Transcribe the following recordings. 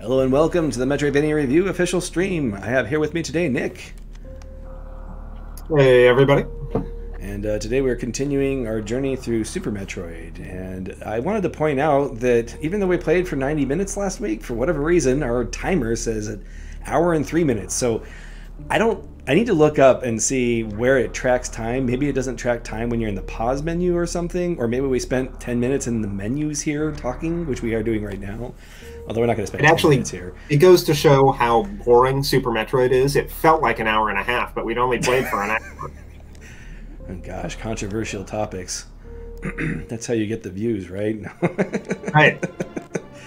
Hello and welcome to the Metroidvania Review official stream. I have here with me today Nick. Hey everybody. And today we're continuing our journey through Super Metroid. And I wanted to point out that even though we played for 90 minutes last week, for whatever reason, our timer says an hour and 3 minutes. So I need to look up and see where it tracks time. Maybe it doesn't track time when you're in the pause menu or something. Or maybe we spent 10 minutes in the menus here talking, which we are doing right now. Although we're not going to spend 10 minutes here. It goes to show how boring Super Metroid is. It felt like an hour and a half, but we'd only played for an hour. Oh gosh, controversial topics. That's how you get the views, right? Right.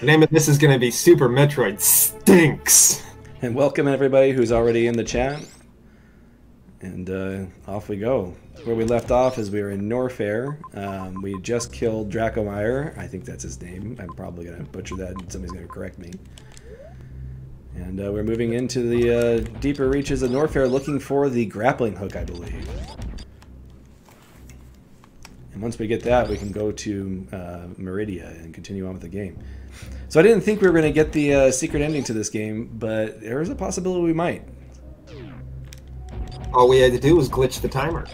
The name of this is going to be Super Metroid Stinks. And welcome everybody who's already in the chat. And off we go. Where we left off is we were in Norfair. We just killed Dracomire. I think that's his name. I'm probably going to butcher that and somebody's going to correct me. And we're moving into the deeper reaches of Norfair looking for the grappling hook, I believe. And once we get that, we can go to Meridia and continue on with the game. So I didn't think we were going to get the secret ending to this game, but there's a possibility we might. All we had to do was glitch the timer.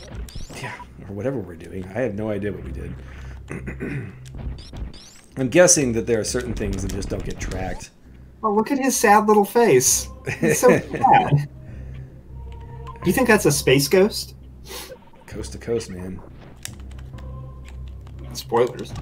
Yeah, or whatever we're doing. I have no idea what we did. I'm guessing that there are certain things that just don't get tracked. Oh, look at his sad little face. He's so sad. Do you think that's a space ghost? Coast to coast, man. Spoilers.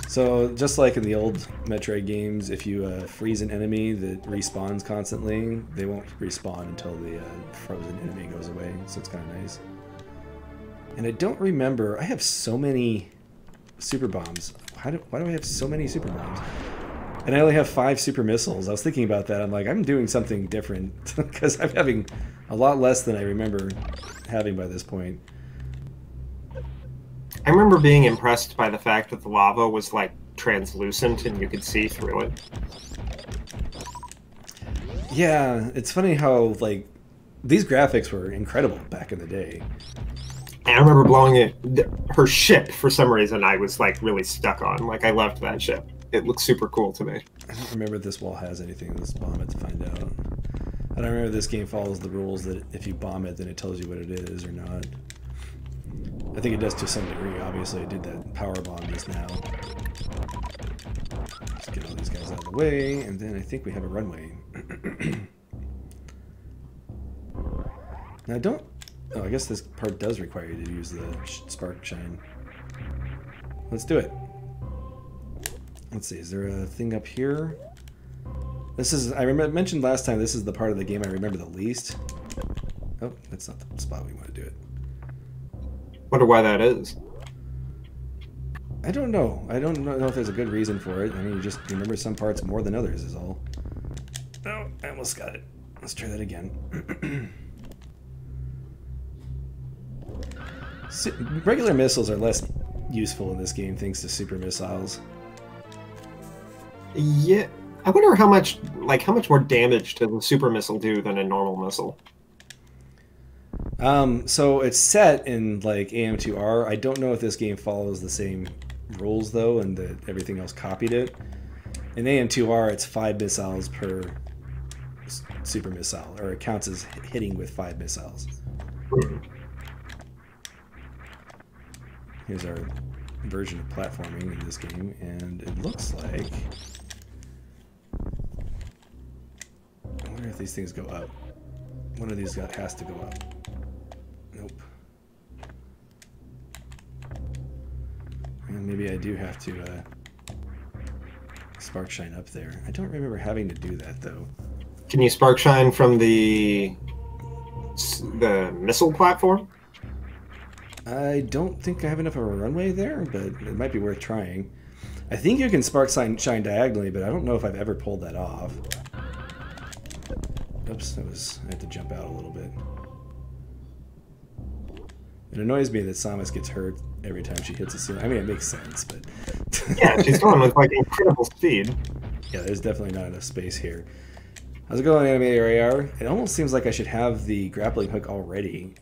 So, just like in the old Metroid games, if you freeze an enemy that respawns constantly, they won't respawn until the frozen enemy goes away, so it's kind of nice. And I don't remember, I have so many super bombs. Why do I have so many super bombs? And I only have 5 super missiles. I was thinking about that. I'm like, I'm doing something different, because I'm having a lot less than I remember having by this point. I remember being impressed by the fact that the lava was like translucent and you could see through it. Yeah, it's funny how like these graphics were incredible back in the day. And I remember blowing her ship for some reason I was like really stuck on. Like I loved that ship. It looked super cool to me. I don't remember if this wall has anything. Let's bomb it to find out. I don't remember this game follows the rules that if you bomb it then it tells you what it is or not. I think it does to some degree. Obviously, I did that power bomb just now. Let's get all these guys out of the way, and then I think we have a runway. Now, don't... Oh, I guess this part does require you to use the spark shine. Let's do it. Let's see, is there a thing up here? This is... I mentioned last time this is the part of the game I remember the least. Oh, that's not the spot we want to do it. Wonder why that is. I don't know. I don't know if there's a good reason for it. I mean, you just remember some parts more than others is all. Oh, I almost got it. Let's try that again. Regular missiles are less useful in this game thanks to super missiles. Yeah. I wonder how much more damage does a super missile do than a normal missile? So it's set in like AM2R. I don't know if this game follows the same rules though, and that everything else copied it. In AM2R, it's 5 missiles per super missile, or it counts as hitting with 5 missiles. Here's our version of platforming in this game, and it looks like... I wonder if these things go up. One of these has to go up. Nope. And maybe I do have to spark shine up there. I don't remember having to do that though. Can you spark shine from the missile platform? I don't think I have enough of a runway there, but it might be worth trying. I think you can spark shine diagonally, but I don't know if I've ever pulled that off. Oops, I had to jump out a little bit. It annoys me that Samus gets hurt every time she hits a ceiling. I mean, it makes sense, but... Yeah, she's going with, like, incredible speed. Yeah, there's definitely not enough space here. How's it going, Anime AR? It almost seems like I should have the grappling hook already.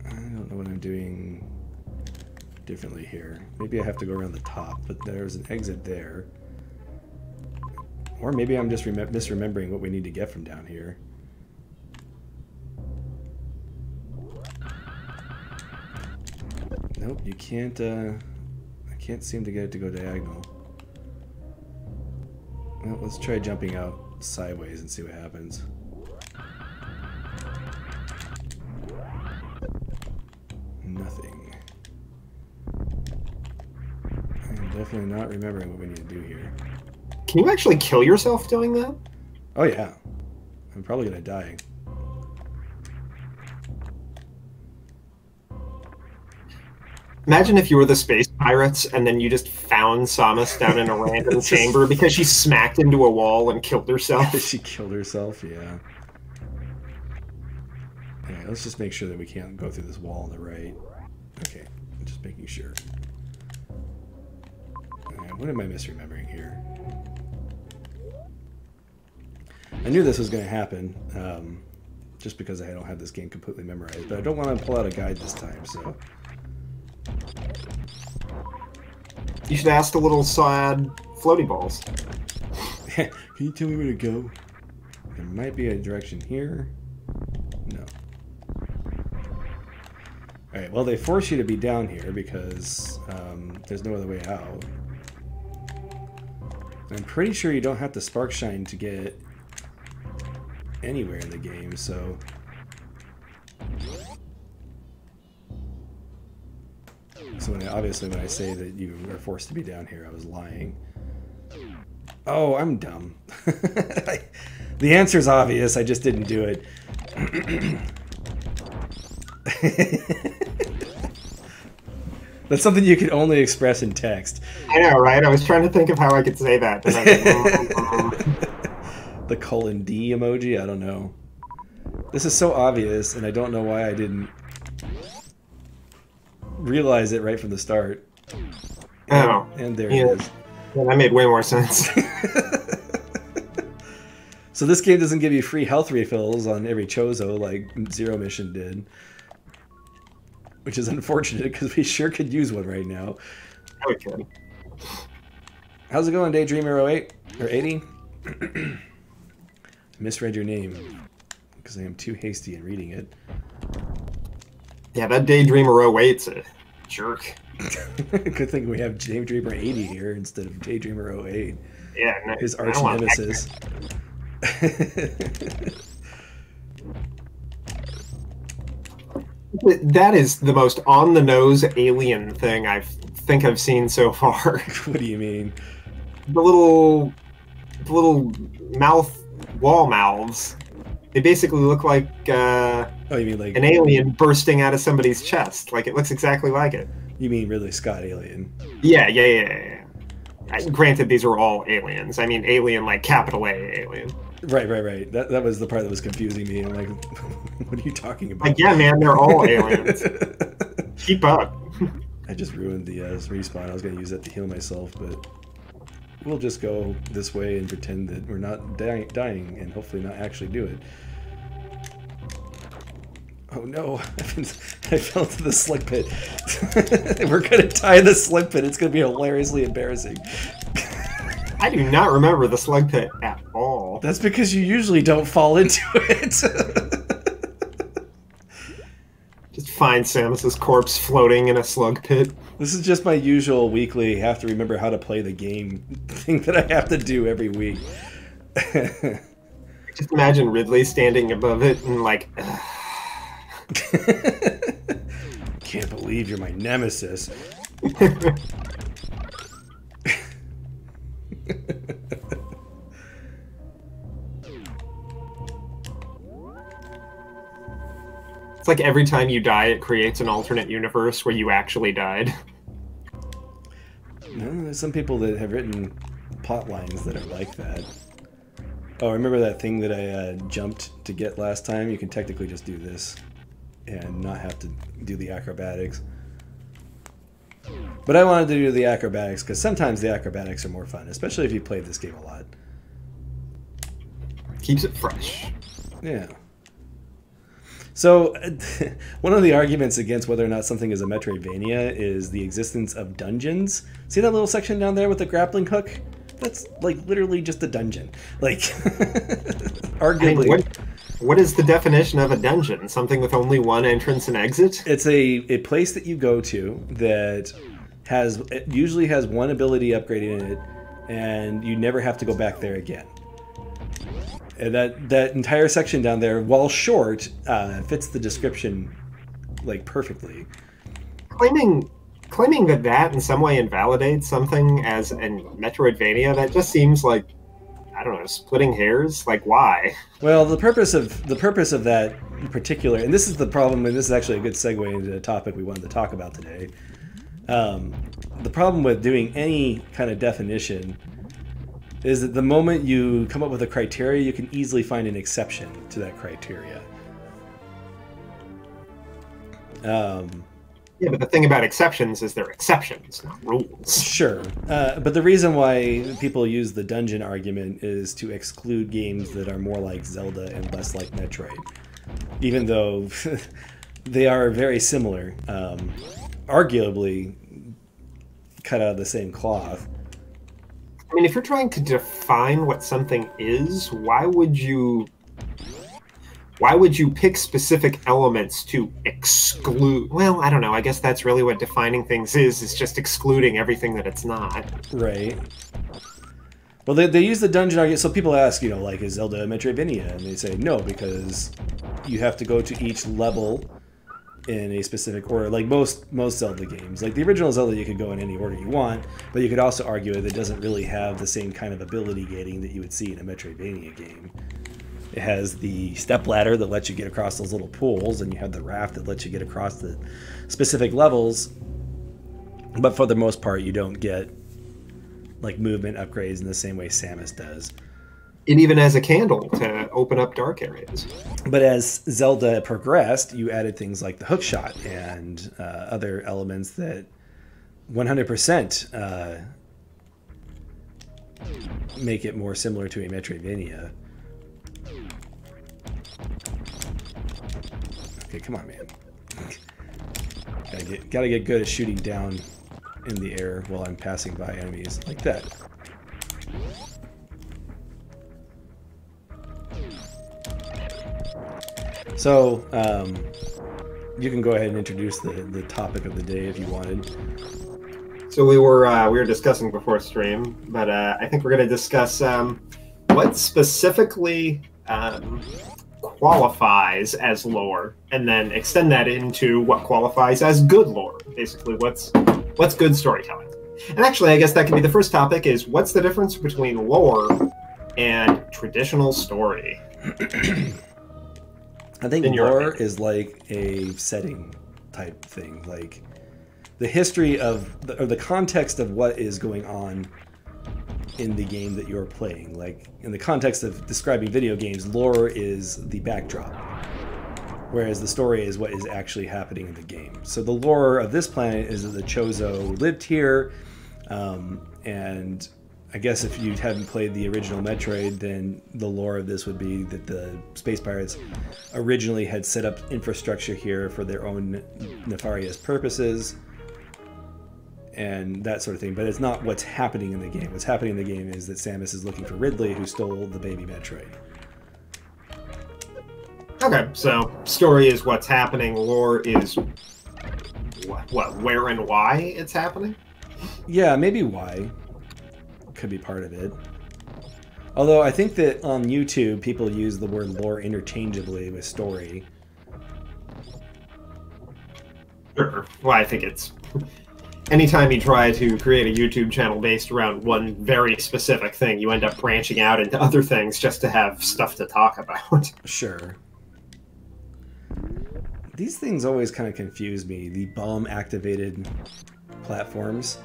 I don't know what I'm doing. differently here. Maybe I have to go around the top, but there's an exit there. Or maybe I'm just misremembering what we need to get from down here. Nope, you can't, I can't seem to get it to go diagonal. Well, let's try jumping out sideways and see what happens. Nothing. I'm definitely not remembering what we need to do here. Can you actually kill yourself doing that? Oh yeah. I'm probably gonna die. Imagine if you were the space pirates and then you just found Samus down in a random chamber because she smacked into a wall and killed herself. She killed herself, yeah. Alright, let's just make sure that we can't go through this wall on the right. Okay, just making sure. Alright, what am I misremembering here? I knew this was going to happen, just because I don't have this game completely memorized, but I don't want to pull out a guide this time, so... You should ask the little sad floaty balls. Can you tell me where to go? There might be a direction here. No. Alright, well they force you to be down here because there's no other way out. I'm pretty sure you don't have to spark shine to get anywhere in the game, so... So obviously when I say that you are forced to be down here, I was lying. Oh, I'm dumb. The answer's obvious, I just didn't do it. That's something you can only express in text. I know, right? I was trying to think of how I could say that. The :D emoji? I don't know. This is so obvious, and I don't know why I didn't realize it right from the start. Oh. And there it is. Yeah, that made way more sense. So this game doesn't give you free health refills on every Chozo like Zero Mission did. Which is unfortunate, because we sure could use one right now. We could. How's it going, Daydreamer08? Or 80? I misread your name, because I am too hasty in reading it. Yeah, that Daydreamer08's a jerk. Good thing we have Daydreamer80 here instead of Daydreamer08. Yeah, no, his arch nemesis. That is the most on-the-nose alien thing I think I've seen so far. What do you mean? The little wall mouths. They basically look like, oh, you mean like an alien bursting out of somebody's chest. Like, it looks exactly like it. You mean Ridley Scott Alien? Yeah. Granted, these are all aliens. I mean, alien like capital A alien. Right. That was the part that was confusing me. I'm like, what are you talking about? Like, yeah, man, they're all aliens. Keep up. I just ruined the respawn. I was going to use that to heal myself, but we'll just go this way and pretend that we're not dying and hopefully not actually do it. Oh no, I fell into the slick pit. We're going to die in the slick pit. It's going to be hilariously embarrassing. I do not remember the slug pit at all. That's because you usually don't fall into it. Just find Samus's corpse floating in a slug pit. This is just my usual weekly have to remember how to play the game thing that I have to do every week. Just imagine Ridley standing above it and like... Can't believe you're my nemesis. It's like every time you die, it creates an alternate universe where you actually died. No, there's some people that have written plot lines that are like that. Oh, remember that thing that I jumped to get last time? You can technically just do this and not have to do the acrobatics. But I wanted to do the acrobatics because sometimes the acrobatics are more fun, especially if you played this game a lot. Keeps it fresh. Yeah. So, one of the arguments against whether or not something is a Metroidvania is the existence of dungeons. See that little section down there with the grappling hook? That's like literally just a dungeon. Like, arguably. I mean, what is the definition of a dungeon? Something with only one entrance and exit? It's a place that you go to that usually has one ability upgraded in it, and you never have to go back there again. And that entire section down there, while short, fits the description like perfectly. Claiming that in some way invalidates something as a Metroidvania, that just seems like, I don't know, splitting hairs. Like, why? Well, the purpose of that particular, and this is the problem, and this is actually a good segue into the topic we wanted to talk about today. The problem with doing any kind of definition is that the moment you come up with a criteria, you can easily find an exception to that criteria. Yeah, but the thing about exceptions is they're exceptions, not rules. Sure. But the reason why people use the dungeon argument is to exclude games that are more like Zelda and less like Metroid. Even though they are very similar. Arguably cut out of the same cloth. I mean, if you're trying to define what something is, why would you pick specific elements to exclude? Well, I don't know. I guess that's really what defining things is just excluding everything that it's not. Right. Well, they use the dungeon argument. So people ask, like, is Zelda a Metroidvania? And they say no, because you have to go to each level in a specific order. Like most Zelda games. Like the original Zelda, you could go in any order you want, but you could also argue that it doesn't really have the same kind of ability gating that you would see in a Metroidvania game. It has the step ladder that lets you get across those little pools, and you have the raft that lets you get across the specific levels. But for the most part, you don't get like movement upgrades in the same way Samus does. It even has a candle to open up dark areas. But as Zelda progressed, you added things like the hookshot and other elements that 100% make it more similar to a Metroidvania. Okay, come on, man. Gotta get good at shooting down in the air while I'm passing by enemies like that. So, you can go ahead and introduce the topic of the day if you wanted. So we were discussing before stream, but I think we're going to discuss what specifically qualifies as lore, and then extend that into what qualifies as good lore. Basically, what's good storytelling. And actually, I guess that could be the first topic: is what's the difference between lore and traditional story? I think lore is like a setting type thing, like the history of or the context of what is going on in the game that you're playing. Like in the context of describing video games, lore is the backdrop, whereas the story is what is actually happening in the game. So the lore of this planet is that the Chozo lived here, and I guess if you hadn't played the original Metroid, then the lore of this would be that the Space Pirates originally had set up infrastructure here for their own nefarious purposes and that sort of thing. But it's not what's happening in the game. What's happening in the game is that Samus is looking for Ridley, who stole the baby Metroid. Okay, so story is what's happening, lore is what, where and why it's happening? Yeah, maybe why. Could be part of it. Although I think that on YouTube people use the word lore interchangeably with story. Sure. Well, I think it's anytime you try to create a YouTube channel based around one very specific thing, you end up branching out into other things just to have stuff to talk about. Sure. These things always kind of confuse me. The bomb activated platforms.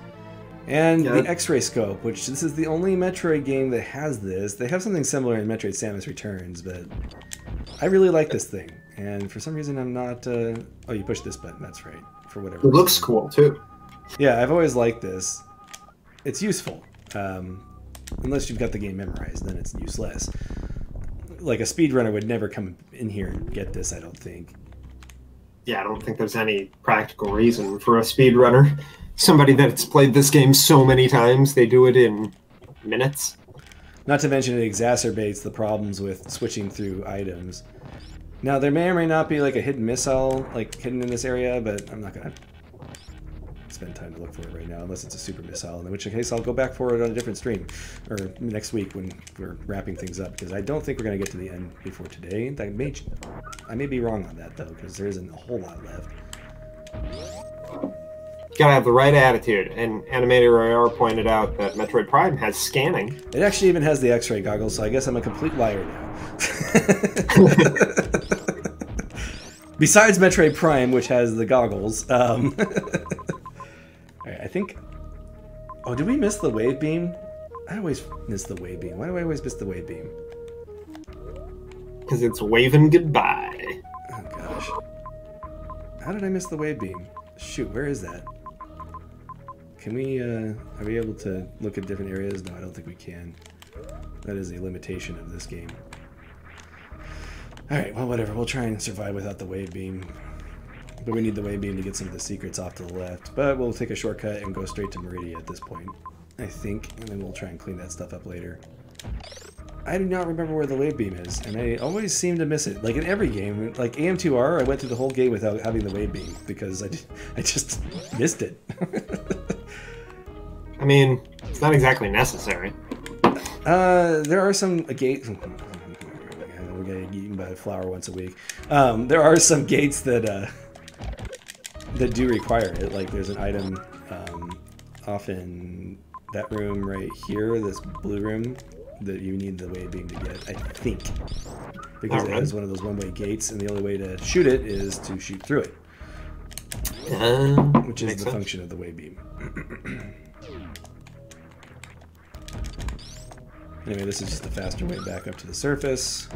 And the X-ray scope, which this is the only Metroid game that has this. They have something similar in Metroid Samus Returns, but I really like this thing. And for some reason I'm not... Oh, you push this button, that's right. For whatever It looks cool, too. Yeah, I've always liked this. It's useful. Unless you've got the game memorized, then it's useless. like a speedrunner would never come in here and get this, I don't think. Yeah, I don't think there's any practical reason for a speedrunner. Somebody that's played this game so many times, they do it in minutes. Not to mention it exacerbates the problems with switching through items. Now, there may or may not be like a hidden missile like hidden in this area, but I'm not going to spend time to look for it right now, unless it's a super missile, in which case I'll go back for it on a different stream, or next week when we're wrapping things up, because I don't think we're going to get to the end before today. I may be wrong on that, though, because there isn't a whole lot left. Gotta have the right attitude, and Animator IR pointed out that Metroid Prime has scanning. It actually even has the X-ray goggles, so I guess I'm a complete liar now. Besides Metroid Prime, which has the goggles, Alright, I think... Oh, did we miss the wave beam? I always miss the wave beam. Why do I always miss the wave beam? Because it's waving goodbye. Oh, gosh. How did I miss the wave beam? Shoot, where is that? Can we, are we able to look at different areas? No, I don't think we can. That is a limitation of this game. Alright, well, whatever. We'll try and survive without the wave beam. But we need the wave beam to get some of the secrets off to the left. But we'll take a shortcut and go straight to Meridia at this point, I think. And then we'll try and clean that stuff up later. I do not remember where the wave beam is, and I always seem to miss it. Like in every game, like AM2R, I went through the whole game without having the wave beam because I just missed it. I mean, it's not exactly necessary. There are some gates. We're getting eaten by a flower once a week. There are some gates that that do require it. Like there's an item off in that room right here, this blue room, that you need the wave beam to get, I think. Because it has one of those one-way gates, and the only way to shoot it is to shoot through it. Which is the function of the wave beam. Anyway, this is just a faster way back up to the surface.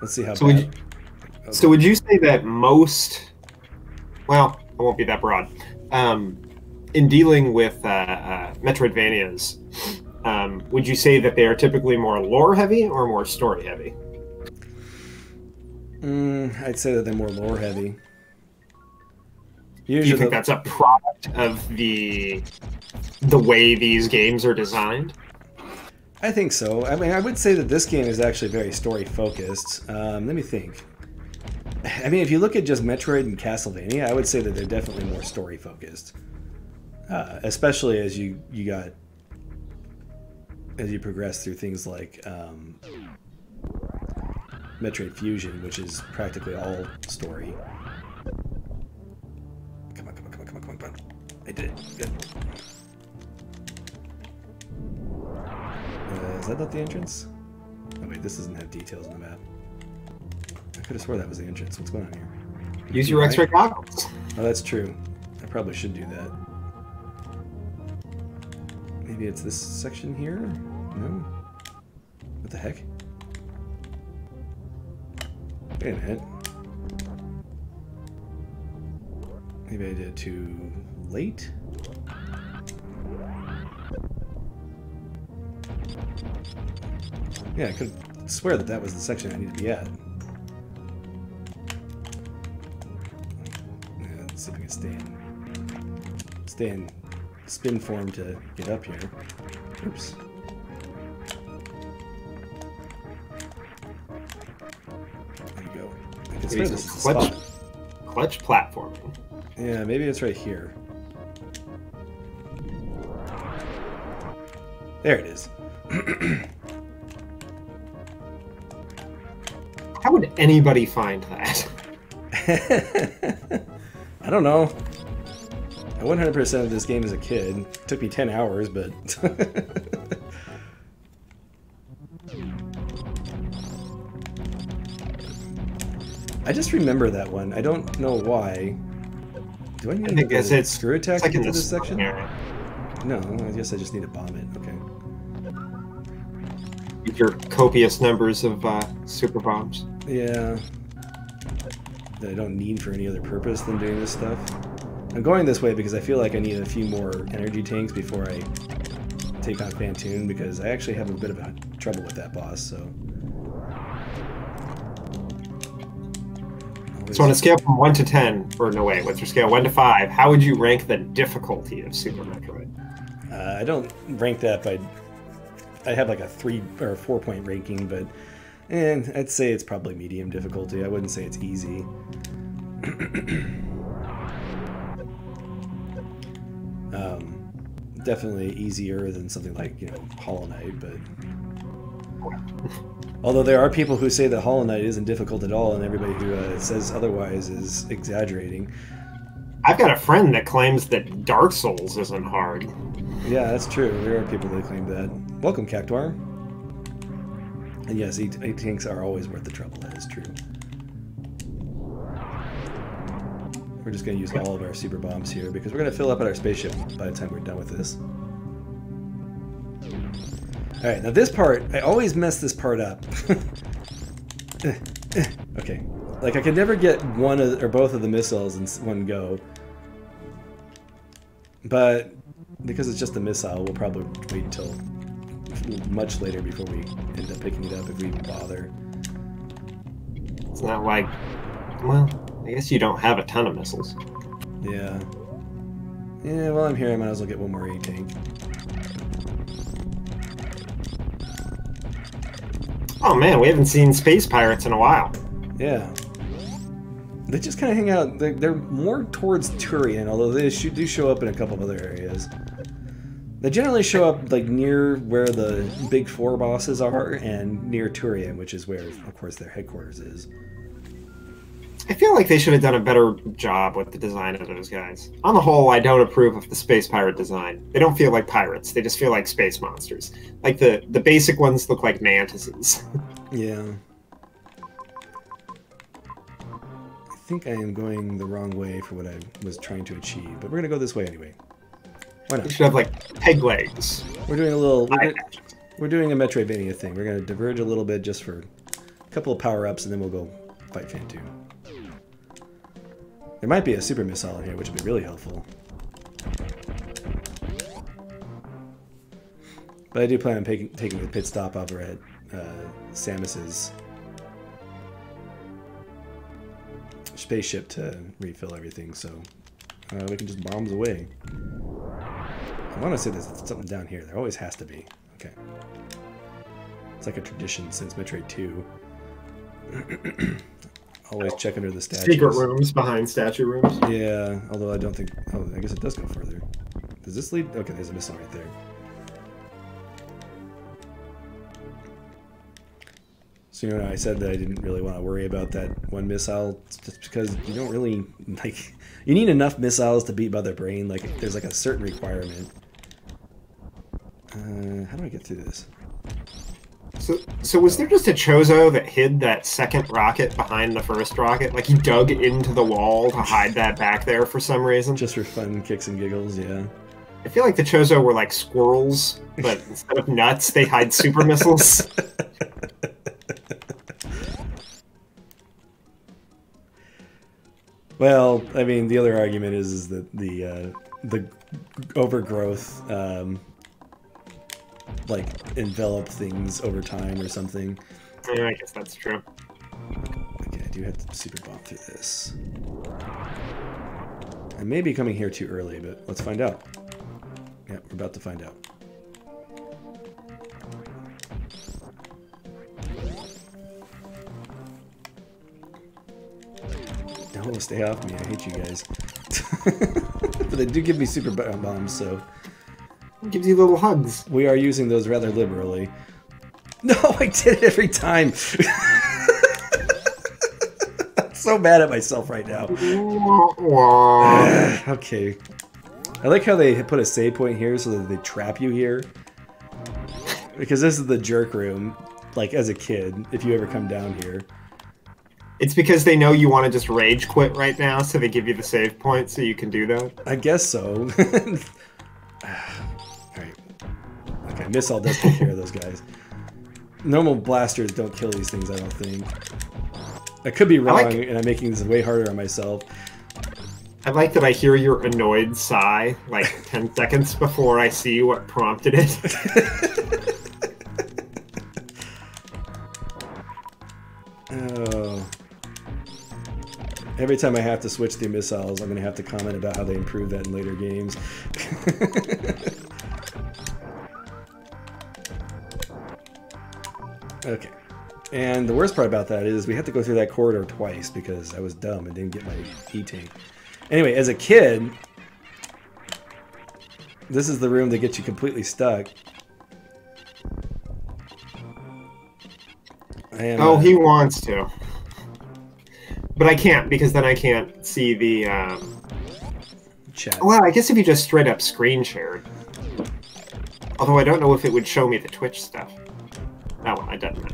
Let's see how bad... So would you say that most... Well, I won't be that broad. In dealing with Metroidvanias, would you say that they are typically more lore-heavy or more story-heavy? I'd say that they're more lore-heavy. Do you think that's a product of the way these games are designed? I think so. I mean, I would say that this game is actually very story-focused. Let me think. I mean, if you look at just Metroid and Castlevania, I would say that they're definitely more story-focused. Especially as you progress through things like Metroid Fusion, which is practically all story. Come on. I did it. Good. Is that not the entrance? Oh wait, this doesn't have details on the map. I could have swore that was the entrance. What's going on here? Use your X-ray goggles. Oh, that's true. I probably should do that. Maybe it's this section here? No? What the heck? Wait a minute. Maybe I did it too late? Yeah, I could swear that that was the section I needed to be at. Yeah, let's see if I can stay in spin form to get up here. Oops. There you go. I can swear this is the spot. Clutch platforming. Yeah, maybe it's right here. There it is. How would anybody find that? I don't know. I 100% of this game as a kid. It took me 10 hours, but... I just remember that one. I don't know why. Do I need to screw attack into this section? No, I guess I just need to bomb it. Okay. With your copious numbers of super bombs. Yeah. That I don't need for any other purpose than doing this stuff. I'm going this way because I feel like I need a few more energy tanks before I take on Fantune, because I actually have a bit of trouble with that boss, so... So on a scale from 1 to 10, or no way, what's your scale? 1 to 5, how would you rank the difficulty of Super Metroid? I don't rank that by... I have like a 3 or 4 point ranking, but I'd say it's probably medium difficulty. I wouldn't say it's easy. Definitely easier than something like, you know, Hollow Knight, but... Although there are people who say that Hollow Knight isn't difficult at all, and everybody who says otherwise is exaggerating. I've got a friend that claims that Dark Souls isn't hard. Yeah, that's true. There are people that claim that. Welcome, Cactuar. And yes, E-Tanks are always worth the trouble. That is true. We're just going to use all of our super bombs here because we're going to fill up at our spaceship by the time we're done with this. Alright, now this part, I always mess this part up. Okay. Like, I could never get one or both of the missiles in one go. But because it's just a missile, we'll probably wait until much later before we end up picking it up if we even bother. It's not like... Well, I guess you don't have a ton of missiles. Yeah. Yeah, while I'm here, I might as well get one more E-Tank. Oh man, we haven't seen space pirates in a while. Yeah. They just kind of hang out. They're more towards Turian, although they do show up in a couple of other areas. They generally show up like near where the big 4 bosses are and near Turian, which is where, of course, their headquarters is. I feel like they should have done a better job with the design of those guys. On the whole, I don't approve of the space pirate design. They don't feel like pirates. They just feel like space monsters. Like the basic ones look like mantises. Yeah. I think I am going the wrong way for what I was trying to achieve, but we're gonna go this way anyway. Why not? You should have like peg legs. We're doing a little. We're doing a Metroidvania thing. We're gonna diverge a little bit just for a couple of power-ups, and then we'll go fight Fantune. There might be a super missile in here, which would be really helpful. But I do plan on taking the pit stop over at Samus's spaceship to refill everything, so we can just bombs away. I want to say there's something down here. There always has to be. Okay. It's like a tradition since Metroid 2. Always check under the statues. Secret rooms behind statue rooms. Yeah, although I don't think... Oh, I guess it does go further. Does this lead... Okay, there's a missile right there. So, you know, I said that I didn't really want to worry about that one missile just because you don't really... Like, you need enough missiles to beat Mother Brain. Like, there's like a certain requirement. How do I get through this? So was there just a Chozo that hid that second rocket behind the first rocket? Like he dug into the wall to hide that back there for some reason? Just for fun, kicks and giggles, yeah. I feel like the Chozo were like squirrels, but instead of nuts, they hide super missiles. Well, I mean, the other argument is that the overgrowth like envelop things over time or something. Yeah, I guess that's true. Okay, I do have to super bomb through this. I may be coming here too early, but let's find out. Yeah, we're about to find out. No, stay off me. I hate you guys. But they do give me super bombs, so... It gives you little hugs. We are using those rather liberally. No, I did it every time. I'm so mad at myself right now. Okay. I like how they put a save point here so that they trap you here. Because this is the jerk room, like as a kid, if you ever come down here. It's because they know you want to just rage quit right now, so they give you the save point so you can do that? I guess so. Alright. Okay, missile does take care of those guys. Normal blasters don't kill these things, I don't think. I could be wrong, and I'm making this way harder on myself. I like that I hear your annoyed sigh, like 10 seconds before I see what prompted it. Oh. Every time I have to switch through missiles, I'm going to have to comment about how they improve that in later games. Okay. And the worst part about that is we had to go through that corridor twice because I was dumb and didn't get my E-tank. Anyway, as a kid, this is the room that gets you completely stuck. Oh, he wants to. But I can't, because then I can't see the... chat. Well, I guess if you just straight up screen shared. Although I don't know if it would show me the Twitch stuff. That one, I don't know.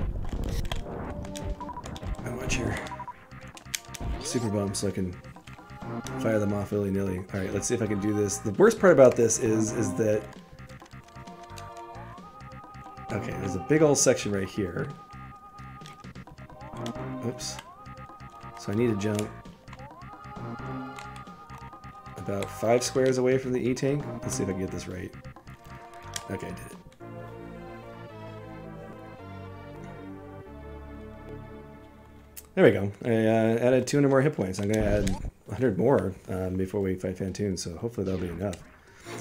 I want your super bomb so I can fire them off willy-nilly. Alright, let's see if I can do this. The worst part about this is that... Okay, there's a big old section right here. Oops. So I need to jump about 5 squares away from the E-tank. Let's see if I can get this right. Okay, I did it. There we go. I added 200 more hit points. I'm going to add 100 more before we fight Fantune, so hopefully that'll be enough.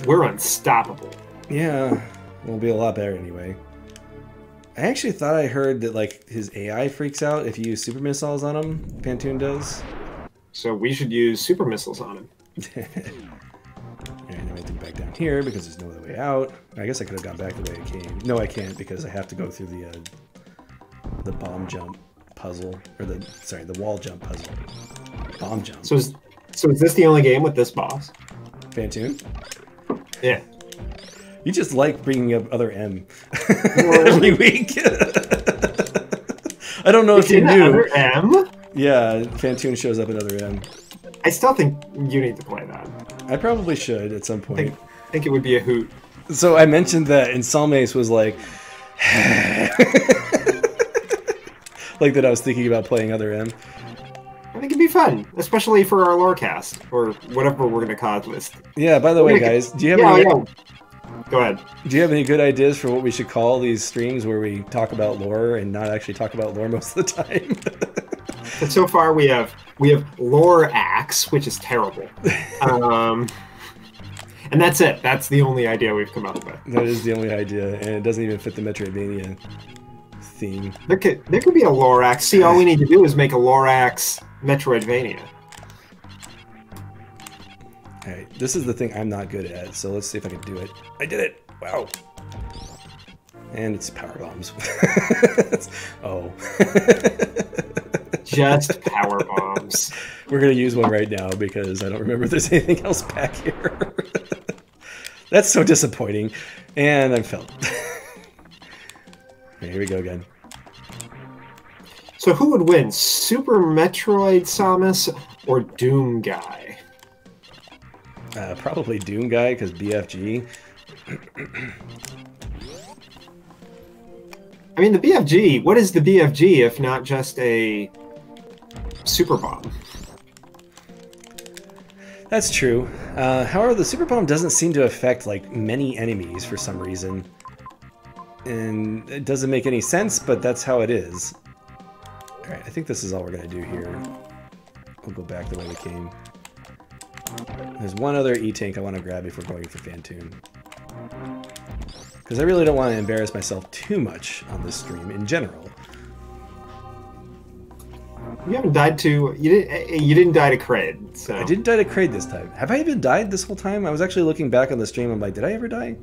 We're unstoppable. Yeah, we'll be a lot better anyway. I actually thought I heard that like his AI freaks out if you use super missiles on him. Phantoon does. So we should use super missiles on him. Alright, now I have to go back down here because there's no other way out. I guess I could have gone back the way I came. No, I can't because I have to go through the bomb jump puzzle, or the wall jump puzzle. Bomb jump. So is this the only game with this boss? Phantoon? Yeah. You just like bringing up other M every week. I don't know if you knew. Other M? Yeah, Phantoon shows up in other M. I still think you need to play that. I probably should at some point. I think it would be a hoot. So I mentioned that, and Salmace was like, like that I was thinking about playing other M. I think it'd be fun, especially for our lorecast, or whatever we're going to call it list. Yeah, by the way, guys, do you have any... Go ahead. Do you have any good ideas for what we should call these streams where we talk about lore and not actually talk about lore most of the time? But so far we have Lore Axe, which is terrible. And that's it. That's the only idea we've come up with. That is the only idea, and it doesn't even fit the Metroidvania theme. There could be a Lore Axe. See, all we need to do is make a Lore Axe Metroidvania. Alright, this is the thing I'm not good at, so let's see if I can do it. I did it! Wow! And it's power bombs. Oh. Just power bombs. We're gonna use one right now because I don't remember if there's anything else back here. That's so disappointing. And I'm felled. Okay, here we go again. So who would win? Super Metroid Samus or Doom Guy? Probably Doom Guy, because BFG. I mean, the BFG, what is the BFG if not just a super bomb? That's true. However, the super bomb doesn't seem to affect, like, many enemies for some reason. And it doesn't make any sense, but that's how it is. Alright, I think this is all we're going to do here. We'll go back the way we came. There's one other E-tank I want to grab before going for Fantune. Because I really don't want to embarrass myself too much on this stream in general. You haven't died to... You didn't die to Kraid, so... I didn't die to Kraid this time. Have I even died this whole time? I was actually looking back on the stream, I'm like, did I ever die?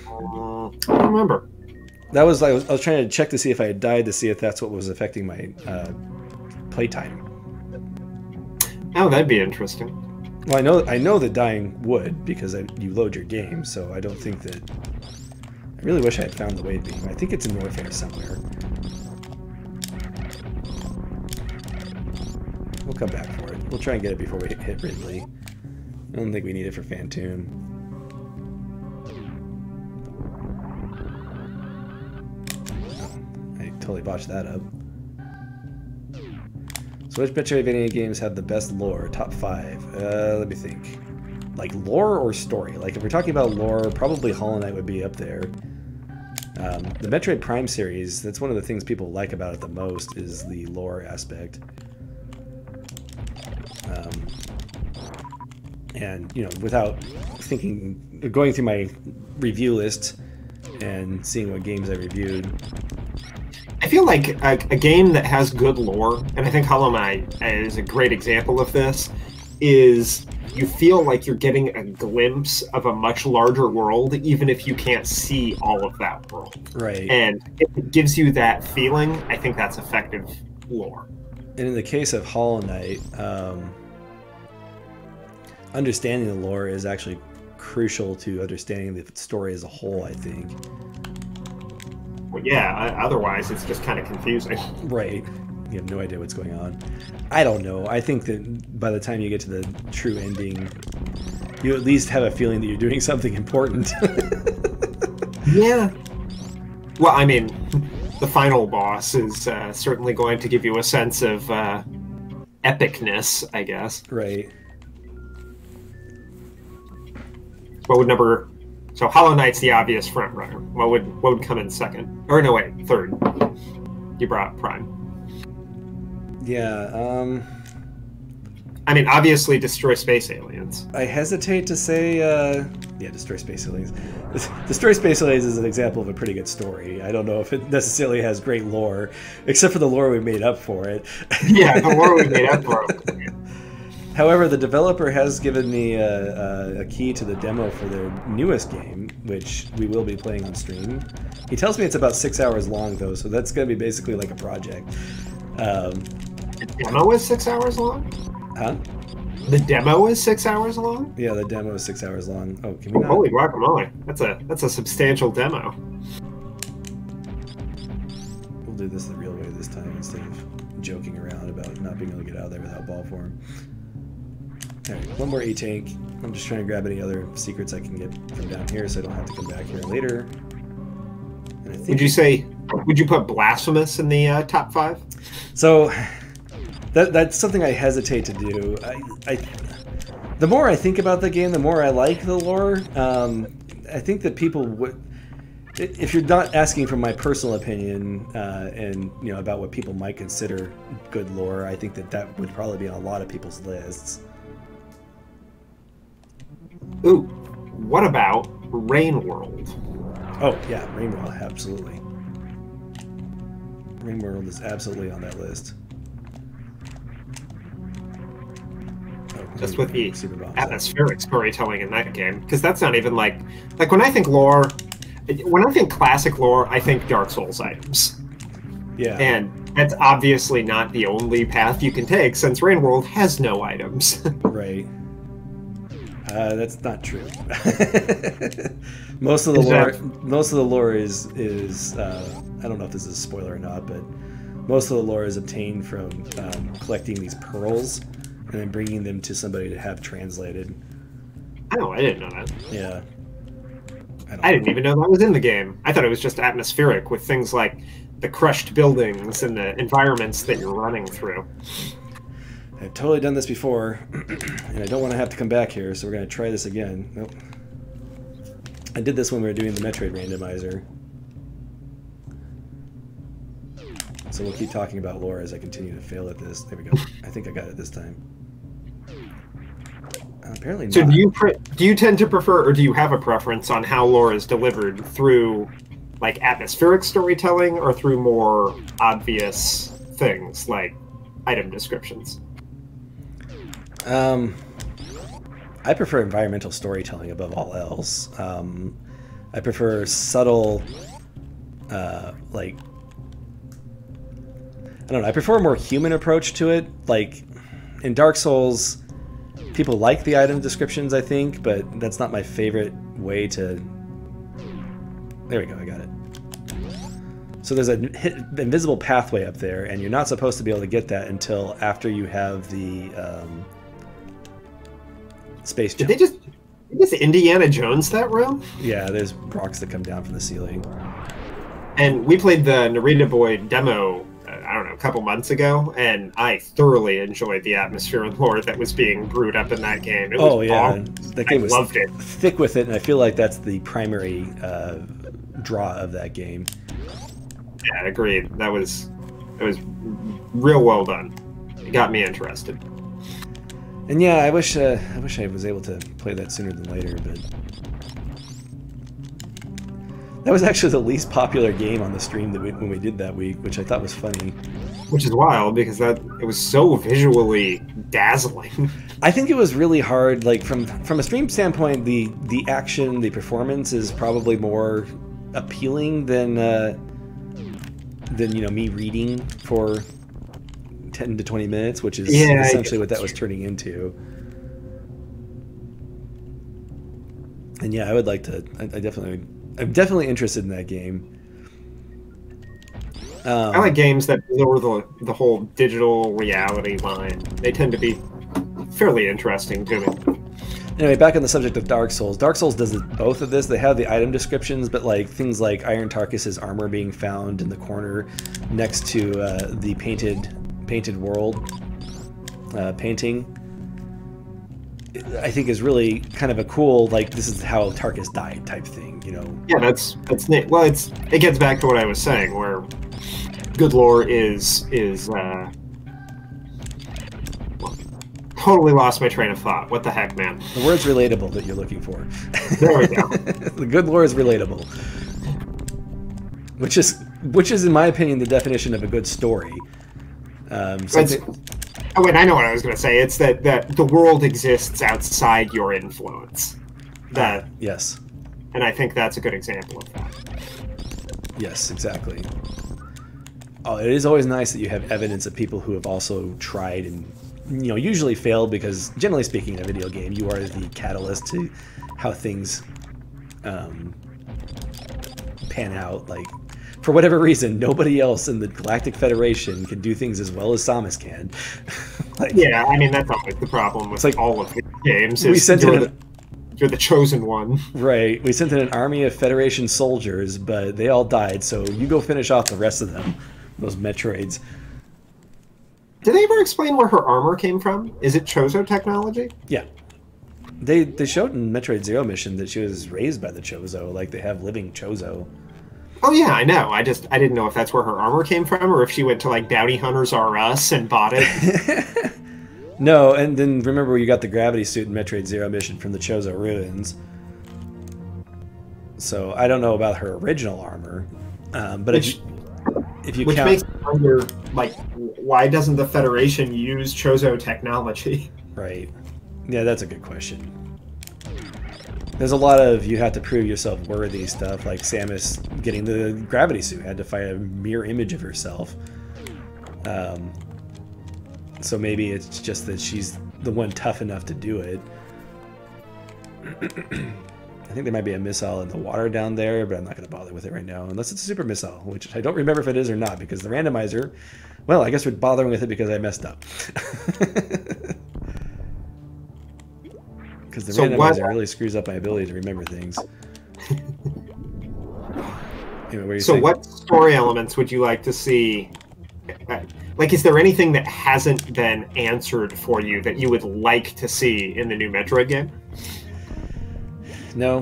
I don't remember. That was I was trying to check to see if I had died to see if that's what was affecting my playtime. Oh, that'd be interesting. Well, I know that dying would, because you load your game, so I don't think that... I really wish I had found the Wade Beam. I think it's in Warfare somewhere. We'll come back for it. We'll try and get it before we hit Ridley. I don't think we need it for Fantune. Oh, I totally botched that up. So which Metroidvania games have the best lore? Top 5. Let me think. Like lore or story? Like if we're talking about lore, probably Hollow Knight would be up there. The Metroid Prime series, that's one of the things people like about it the most, is the lore aspect. And without going through my review list and seeing what games I reviewed. I feel like a game that has good lore, and I think Hollow Knight is a great example of this, is you feel like you're getting a glimpse of a much larger world, even if you can't see all of that world. Right. And if it gives you that feeling, I think that's effective lore. And in the case of Hollow Knight, understanding the lore is actually crucial to understanding the story as a whole, I think. Well, yeah, otherwise it's just kind of confusing. Right. You have no idea what's going on. I don't know. I think that by the time you get to the true ending, you at least have a feeling that you're doing something important. Yeah. Well, I mean, the final boss is certainly going to give you a sense of epicness, I guess. Right. What would So Hollow Knight's the obvious front runner. What would come in second? Or no, wait, third. You brought Prime. Yeah. I mean, obviously, Destroy Space Aliens. I hesitate to say, yeah, Destroy Space Aliens. Destroy Space Aliens is an example of a pretty good story. I don't know if it necessarily has great lore, except for the lore we made up for it. Yeah, the lore we made up for it. However, the developer has given me a key to the demo for their newest game, which we will be playing on stream. He tells me it's about 6 hours long, though, so that's going to be basically like a project. The demo is 6 hours long? Huh? The demo is 6 hours long? Yeah, the demo is 6 hours long. Oh, can we not? Holy guacamole. That's a substantial demo. We'll do this the real way this time instead of joking around about not being able to get out of there without ball form. Alright, one more A-Tank. I'm just trying to grab any other secrets I can get from down here so I don't have to come back here later. And I think would you put Blasphemous in the top 5? So, that's something I hesitate to do. The more I think about the game, the more I like the lore. I think that people would... If you're not asking for my personal opinion and about what people might consider good lore, I think that would probably be on a lot of people's lists. Ooh, what about Rain World? Oh, yeah, Rain World, absolutely. Rain World is absolutely on that list. Oh, just with the atmospheric storytelling in that game, because that's not even like when I think lore, when I think classic lore, I think Dark Souls items. Yeah. And that's obviously not the only path you can take, since Rain World has no items. Right. That's not true. Most of the lore is I don't know if this is a spoiler or not, but most of the lore is obtained from collecting these pearls and then bringing them to somebody to have translated. Oh, I didn't know that. Yeah. I didn't even know that was in the game. I thought it was just atmospheric with things like the crushed buildings and the environments that you're running through. I've totally done this before, and I don't want to have to come back here, so we're going to try this again. Nope. I did this when we were doing the Metroid randomizer. So we'll keep talking about lore as I continue to fail at this. There we go. I think I got it this time. Apparently not. So do you tend to prefer, or do you have a preference on how lore is delivered through, like, atmospheric storytelling or through more obvious things like item descriptions? I prefer environmental storytelling above all else. I prefer subtle, like, I don't know, I prefer a more human approach to it. Like, in Dark Souls, people like the item descriptions, I think, but that's not my favorite way to... There we go, I got it. So there's an invisible pathway up there, and you're not supposed to be able to get that until after you have the space jump. Did they just Indiana Jones that room? Yeah, there's rocks that come down from the ceiling. And we played the Narita Boy demo, I don't know, a couple months ago, and I thoroughly enjoyed the atmosphere and lore that was being brewed up in that game. It was that game was loved it. Thick with it, and I feel like that's the primary draw of that game. Yeah, agreed. It was real well done. It got me interested. And yeah, I wish I was able to play that sooner than later, but that was actually the least popular game on the stream that when we did that week, which I thought was funny. Which is wild because it was so visually dazzling. I think it was really hard. Like from a stream standpoint, the action, the performance is probably more appealing than me reading for 10 to 20 minutes, which is essentially what that was turning into. And yeah, I would like to. I'm definitely interested in that game. I like games that blur the whole digital reality line. They tend to be fairly interesting to me. Anyway, back on the subject of Dark Souls. Dark Souls does both of this. They have the item descriptions, but like things like Iron Tarkus's armor being found in the corner next to the painted world painting, I think is really kind of a cool, like, this is how Tarkus died type thing, you know? Yeah, that's neat. Well, it gets back to what I was saying, where good lore is totally lost my train of thought. What the heck, man? The word's relatable that you're looking for. There we go. The good lore is relatable. Which is, in my opinion, the definition of a good story. Oh wait, I know what I was going to say. It's that the world exists outside your influence. Yes. And I think that's a good example of that. Yes, exactly. Oh, it is always nice that you have evidence of people who have also tried and, you know, usually failed, because generally speaking in a video game, you are the catalyst to how things pan out. Like, for whatever reason, nobody else in the Galactic Federation can do things as well as Samus can. Like, yeah, I mean, that's always the problem with like all of the games. You're the chosen one. Right. We sent in an army of Federation soldiers, but they all died, so you go finish off the rest of them, those Metroids. Did they ever explain where her armor came from? Is it Chozo technology? Yeah. They showed in Metroid Zero Mission that she was raised by the Chozo, like they have living Chozo. Oh yeah, I know. I didn't know if that's where her armor came from, or if she went to like Bounty Hunters R Us and bought it. No, and then remember you got the gravity suit in Metroid Zero Mission from the Chozo ruins. So I don't know about her original armor, but if you which count, makes me wonder, like, why doesn't the Federation use Chozo technology? Right. Yeah, that's a good question. There's a lot of you have to prove yourself worthy stuff, like Samus getting the gravity suit, had to fight a mirror image of herself. So maybe it's just that she's the one tough enough to do it. I think there might be a missile in the water down there, but I'm not going to bother with it right now, unless it's a super missile, which I don't remember if it is or not, because the randomizer, well, I guess we're bothering with it because I messed up. Because the randomizer really screws up my ability to remember things. Anyway, what story elements would you like to see? Like, is there anything that hasn't been answered for you that you would like to see in the new Metroid game? No.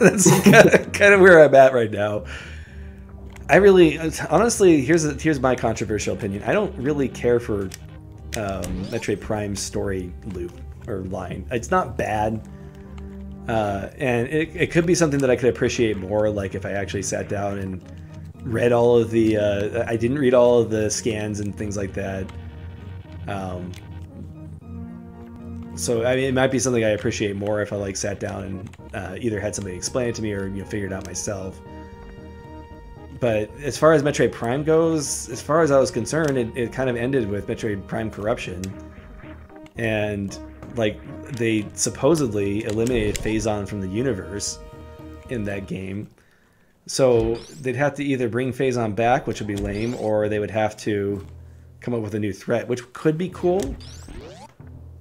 That's kind of where I'm at right now. I really, honestly, here's my controversial opinion. I don't really care for Metroid Prime's story loop or line. It's not bad, and it could be something that I could appreciate more, like if I actually sat down and read all of the I didn't read all of the scans and things like that. So I mean, it might be something I appreciate more if I like sat down and either had somebody explain it to me or figured it out myself. But as far as Metroid Prime goes, as far as I was concerned, it kind of ended with Metroid Prime Corruption, and like they supposedly eliminated Phazon from the universe in that game. So they'd have to either bring Phazon back, which would be lame, or they would have to come up with a new threat, which could be cool.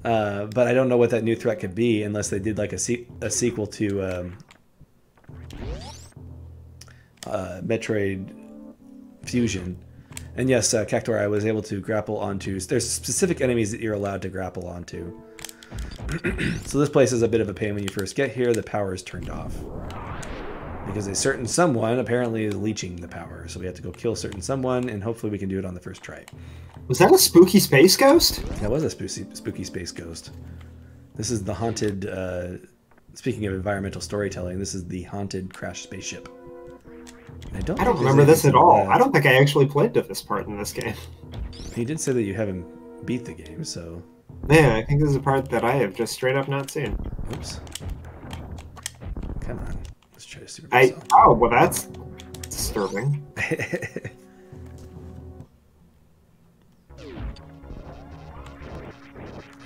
But I don't know what that new threat could be unless they did like a sequel to Metroid Fusion. And yes, Cactuar, I was able to grapple onto. There's specific enemies that you're allowed to grapple onto. So this place is a bit of a pain when you first get here. The power is turned off. because a certain someone apparently is leeching the power. So we have to go kill certain someone, and hopefully we can do it on the first try. Was that a spooky space ghost? That was a spooky space ghost. This is the haunted, speaking of environmental storytelling, this is the haunted crashed spaceship. I don't remember this at all. I don't think I actually played to this part in this game. He did say that you haven't beat the game, so... Yeah, I think this is a part that I have just straight up not seen. Oops. Come on. Let's try to super myself. Oh, well that's disturbing.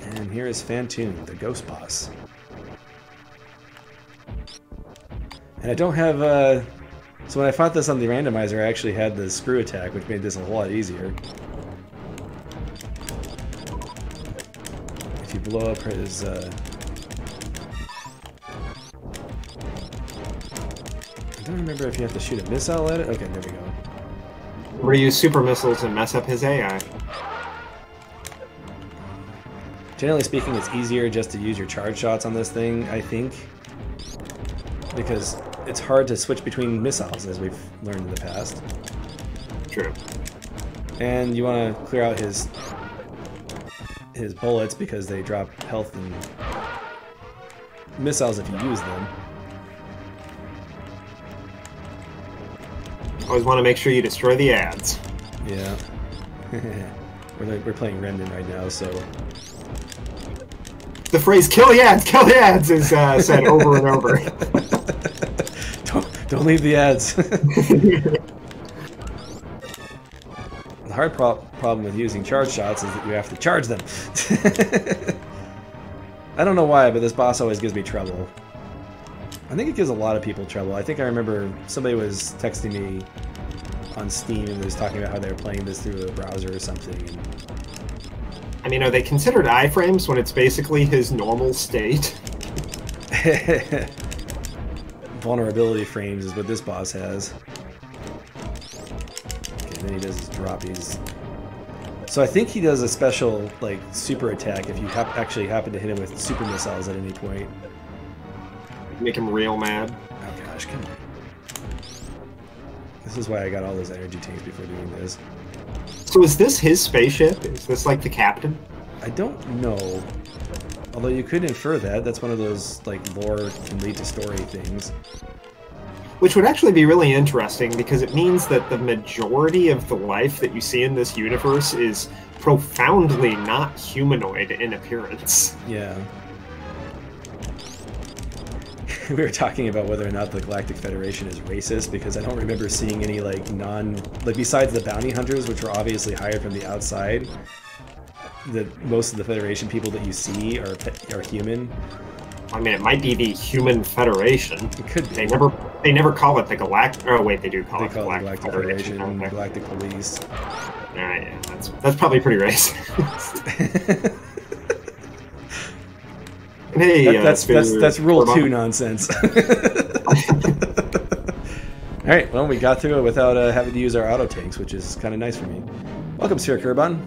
And here is Fantune, the ghost boss. And I don't have... So when I fought this on the randomizer, I actually had the screw attack, which made this a whole lot easier. If you blow up his... I don't remember if you have to shoot a missile at it. Okay, there we go. Or use super missiles and mess up his AI. Generally speaking, it's easier just to use your charge shots on this thing, I think. Because it's hard to switch between missiles, as we've learned in the past. True. And you want to clear out his bullets because they drop health and missiles if you use them. Always want to make sure you destroy the ads. Yeah. We're playing Remnant right now, so... The phrase "kill the ads" is said over and over. Don't leave the ads. The hard problem with using charge shots is that you have to charge them. I don't know why, but this boss always gives me trouble. I think it gives a lot of people trouble. I think I remember somebody was texting me on Steam and was talking about how they were playing this through a browser or something. And... I mean, are they considered iframes when it's basically his normal state? Vulnerability frames is what this boss has. Okay, then he does his droppies. So I think he does a special, like, super attack if you actually happen to hit him with super missiles at any point. Make him real mad. Oh gosh, come on. This is why I got all those energy tanks before doing this. So is this his spaceship? Is this like the captain? I don't know. Although you could infer that. That's one of those, like, lore can lead to story things. Which would actually be really interesting because it means that the majority of the life that you see in this universe is profoundly not humanoid in appearance. Yeah. We were talking about whether or not the Galactic Federation is racist because I don't remember seeing any, like, besides the bounty hunters, which were obviously hired from the outside, that most of the Federation people that you see are human. I mean, it might be the Human Federation. It could be. They never call it the Galactic... Oh, wait, they do call it the Galactic Federation, Galactic Police. Alright, yeah, that's probably pretty racist. Hey, that's rule 2 nonsense. Alright, well, we got through it without having to use our auto tanks, which is kind of nice for me. Welcome, Sir Kurbon.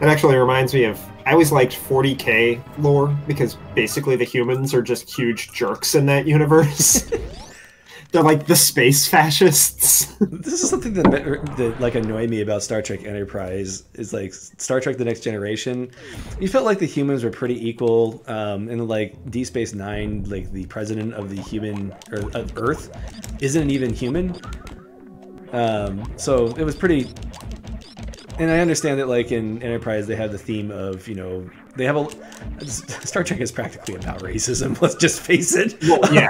That actually reminds me of... I always liked 40K lore, because basically the humans are just huge jerks in that universe. They're like the space fascists. This is something that like annoyed me about Star Trek Enterprise. Is like Star Trek: The Next Generation. You felt like the humans were pretty equal, and like Deep Space Nine, like the president of the human or of Earth, isn't even human. So it was pretty. And I understand that, like in Enterprise, they have the theme of, you know, they have a Star Trek is practically about racism. Let's just face it. Well, yeah.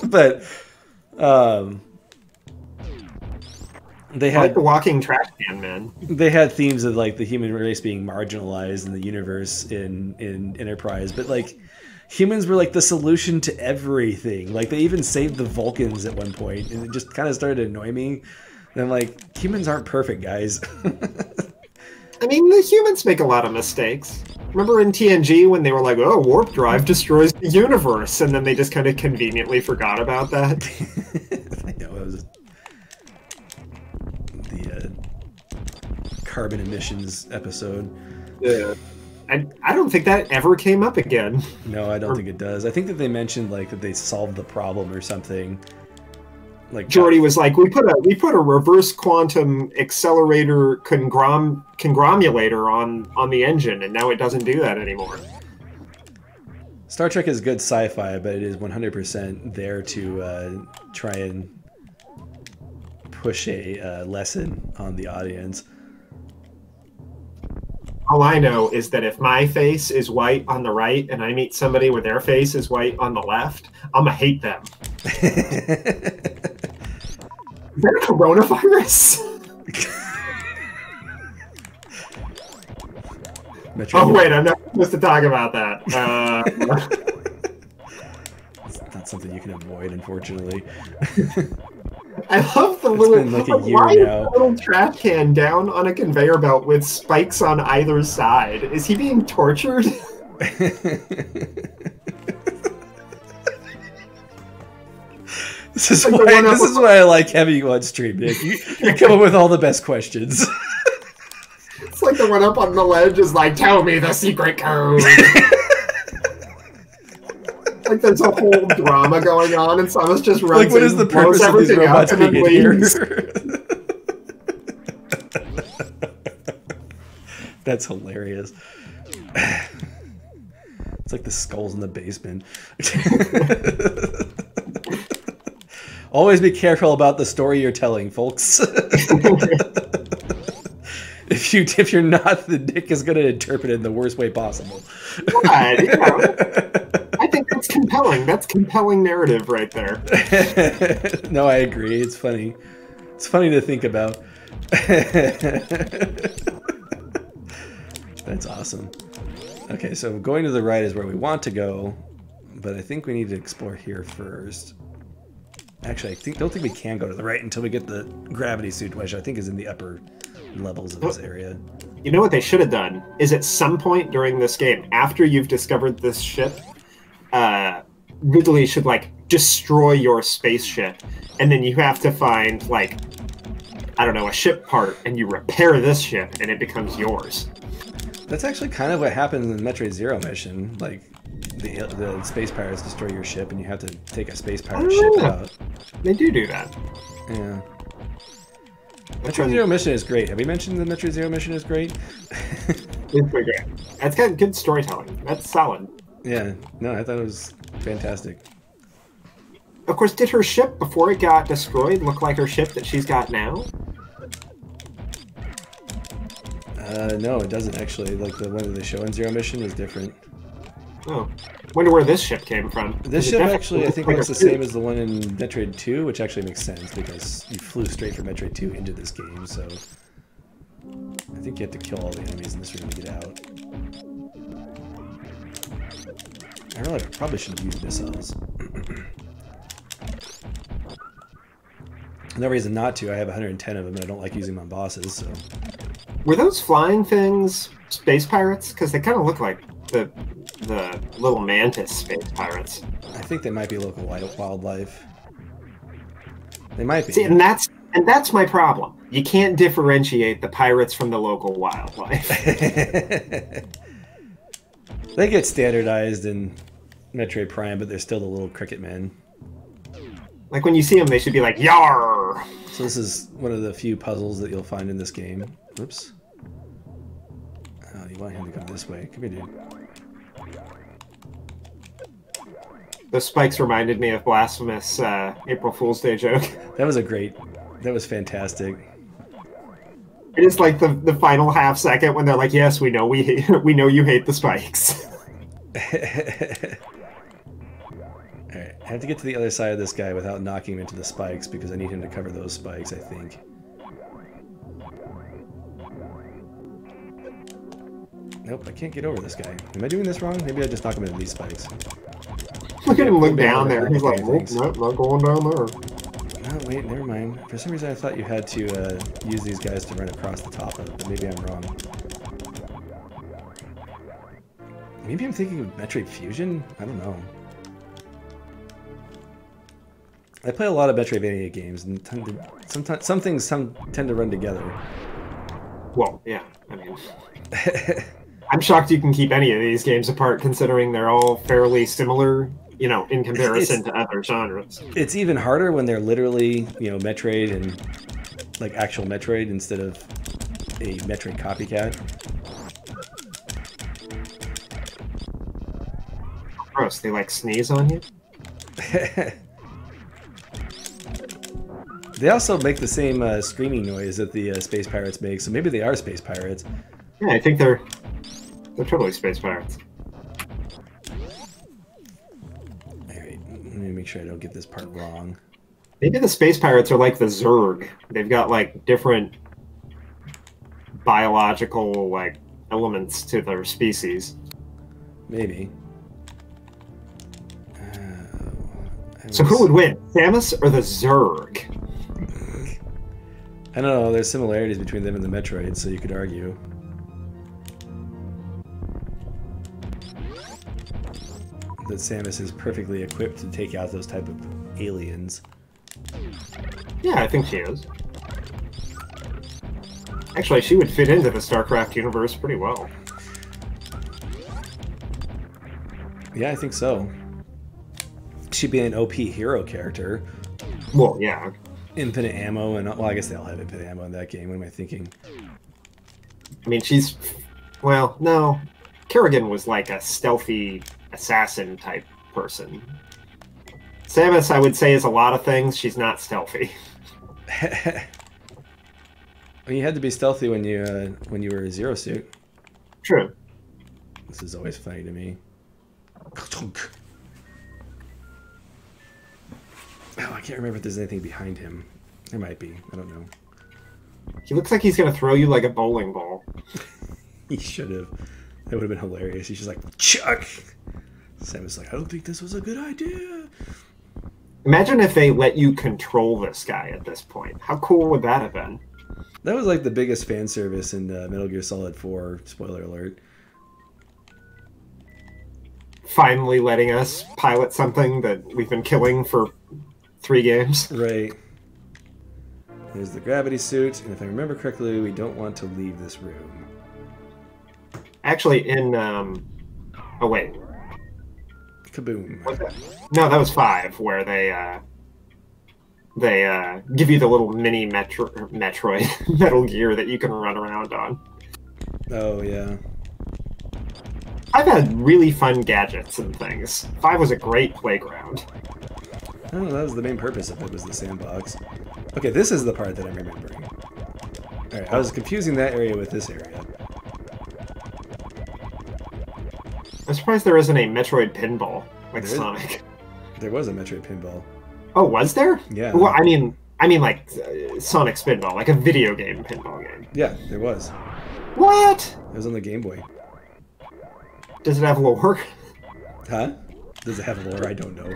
But they had like the walking trash can, man. They had themes of like the human race being marginalized in the universe in Enterprise, but like humans were like the solution to everything. Like they even saved the Vulcans at one point, and it just kind of started to annoy me. And I'm like, humans aren't perfect, guys. I mean, the humans make a lot of mistakes. Remember in TNG when they were like, oh, warp drive destroys the universe, and then they just kind of conveniently forgot about that? I know, it was the carbon emissions episode. Yeah. I don't think that ever came up again. No, I don't think it does. I think that they mentioned like that they solved the problem or something. Like Jordy was like, we put a reverse quantum accelerator conglomulator on the engine, and now it doesn't do that anymore. Star Trek is good sci-fi, but it is 100% there to try and push a lesson on the audience. All I know is that if my face is white on the right and I meet somebody where their face is white on the left, I'm gonna hate them. Is that a coronavirus? Oh wait, I'm not supposed to talk about that. It's not something you can avoid, unfortunately. I love the little, been like a year why now. is the little trash can down on a conveyor belt with spikes on either side? Is he being tortured? This is why I like having you on stream, Nick. You come up with all the best questions. It's like the one up on the ledge is like, tell me the secret code. Like there's a whole drama going on, and Samus just runs like, what is the purpose of these robots being in here? That's hilarious. It's like the skulls in the basement. Always be careful about the story you're telling, folks. If you're not, the Nick is going to interpret it in the worst way possible. God, you know, I think that's compelling. That's compelling narrative right there. No, I agree. It's funny. It's funny to think about. That's awesome. Okay, so going to the right is where we want to go, but I think we need to explore here first. Actually, don't think we can go to the right until we get the gravity suit, which I think is in the upper levels of this area. You know what they should have done is at some point during this game, after you've discovered this ship, Ridley should like destroy your spaceship, and then you have to find like, I don't know, a ship part, and you repair this ship, and it becomes yours. That's actually kind of what happens in the Metroid Zero mission. Like, the space pirates destroy your ship, and you have to take a space pirate ship out. They do that. Yeah. Metroid Zero mission is great. Have we mentioned the Metroid Zero mission is great? It's pretty great. That's got good storytelling. That's solid. Yeah. No, I thought it was fantastic. Of course, did her ship, before it got destroyed, look like her ship that she's got now? No, it doesn't actually. Like, the one that they show in Zero Mission is different. Oh. Wonder where this ship came from. This ship actually, I think, looks the same as the one in Metroid 2, which actually makes sense because you flew straight from Metroid 2 into this game, so I think you have to kill all the enemies in this room to get out. I probably should have used missiles. No reason not to. I have 110 of them, and I don't like using them on bosses, so... Were those flying things space pirates? Because they kind of look like the little mantis space pirates. I think they might be local wildlife. They might be. See, and that's my problem. You can't differentiate the pirates from the local wildlife. They get standardized in Metroid Prime, but they're still the little cricket men. Like when you see them, they should be like, "Yar!" So this is one of the few puzzles that you'll find in this game. Oops. Oh, you want him to go this way. Come here, dude. Those spikes reminded me of blasphemous April Fool's Day joke. That was fantastic. It is like the final half second when they're like, "Yes, we know we know you hate the spikes." Alright, I have to get to the other side of this guy without knocking him into the spikes because I need him to cover those spikes, I think. Nope, I can't get over this guy. Am I doing this wrong? Maybe I just knock him into these spikes. Look at him look down there. He's like, "Nope, not going down there." Oh, wait, never mind. For some reason I thought you had to use these guys to run across the top of it, but maybe I'm wrong. Maybe I'm thinking of Metroid Fusion? I don't know. I play a lot of Metroidvania games, and some things tend to run together. Well, yeah, I mean... I'm shocked you can keep any of these games apart, considering they're all fairly similar, you know, in comparison to other genres. It's even harder when they're literally, you know, Metroid and like actual Metroid instead of a Metroid copycat. Gross, they like sneeze on you? They also make the same screaming noise that the space pirates make, so maybe they are space pirates. Yeah, I think they're totally space pirates. Alright, let me make sure I don't get this part wrong. Maybe the space pirates are like the Zerg. They've got like different biological like elements to their species. Maybe. So who would win, Samus or the Zerg? I don't know, there's similarities between them and the Metroid, so you could argue. That Samus is perfectly equipped to take out those type of aliens. Yeah, I think she is. Actually, she would fit into the StarCraft universe pretty well. Yeah, I think so. She'd be an OP hero character. Well, yeah. Infinite ammo, and well, I guess they all have infinite ammo in that game. What am I thinking? I mean, she's... Well, no. Kerrigan was like a stealthy assassin type person. Samus, I would say, is a lot of things. She's not stealthy. Well, you had to be stealthy when you were a Zero Suit. True. This is always funny to me. Oh, I can't remember if there's anything behind him. There might be. I don't know. He looks like he's going to throw you like a bowling ball. He should have. That would have been hilarious. He's just like, Chuck! Samus like, I don't think this was a good idea. Imagine if they let you control this guy at this point. How cool would that have been? That was like the biggest fan service in Metal Gear Solid 4. Spoiler alert. Finally letting us pilot something that we've been killing for 3 games. Right. There's the gravity suit, and if I remember correctly, we don't want to leave this room. Actually, in... Oh, wait. Kaboom. What's that? No, that was 5, where they give you the little mini Metroid Metal Gear that you can run around on. Oh, yeah. I've had really fun gadgets and things. 5 was a great playground. Oh, that was the main purpose of it, was the sandbox. Okay, this is the part that I'm remembering. Alright, I was confusing that area with this area. I'm surprised there isn't a Metroid pinball, like Sonic. There was a Metroid pinball. Oh, was there? Yeah. Well, I mean like Sonic Spinball, like a video game pinball game. Yeah, there was. What? It was on the Game Boy. Does it have lore? Huh? Does it have lore? I don't know.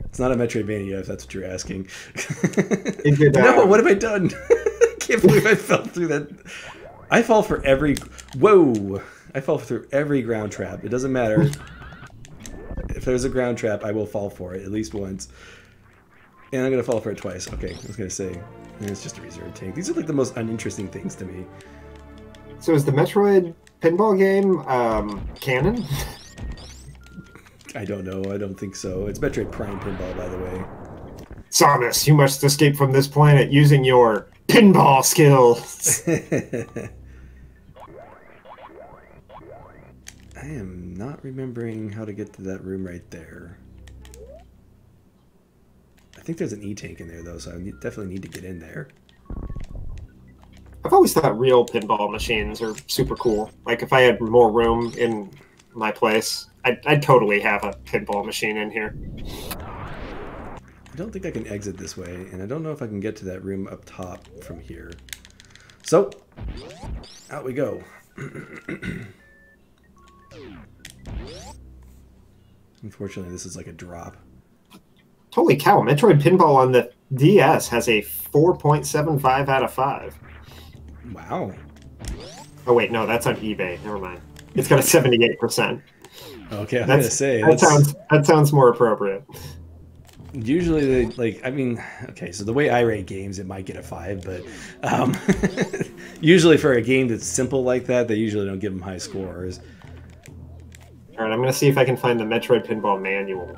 It's not a Metroidvania, if that's what you're asking. Is it, no, what have I done? I can't believe I fell through that. I fall for every... Whoa! I fall through every ground trap. It doesn't matter. If there's a ground trap, I will fall for it at least once. And I'm going to fall for it twice. Okay, I was going to say. And it's just a reserve tank. These are like the most uninteresting things to me. So is the Metroid pinball game canon? I don't know. I don't think so. It's Metroid Prime Pinball, by the way. Samus, you must escape from this planet using your pinball skills. I am not remembering how to get to that room right there. I think there's an E-tank in there, though, so I definitely need to get in there. I've always thought real pinball machines are super cool. Like, if I had more room in my place, I'd totally have a pinball machine in here. I don't think I can exit this way, and I don't know if I can get to that room up top from here. So, out we go. Unfortunately, this is like a drop. Holy cow, Metroid Pinball on the DS has a 4.75 out of 5. Wow. Oh wait, no, that's on eBay. Never mind. It's got a 78%. Okay, I'm gonna say that sounds more appropriate. Usually, they, like, I mean, okay, so the way I rate games, it might get a 5, but usually for a game that's simple like that, they usually don't give them high scores. All right, I'm going to see if I can find the Metroid Pinball manual.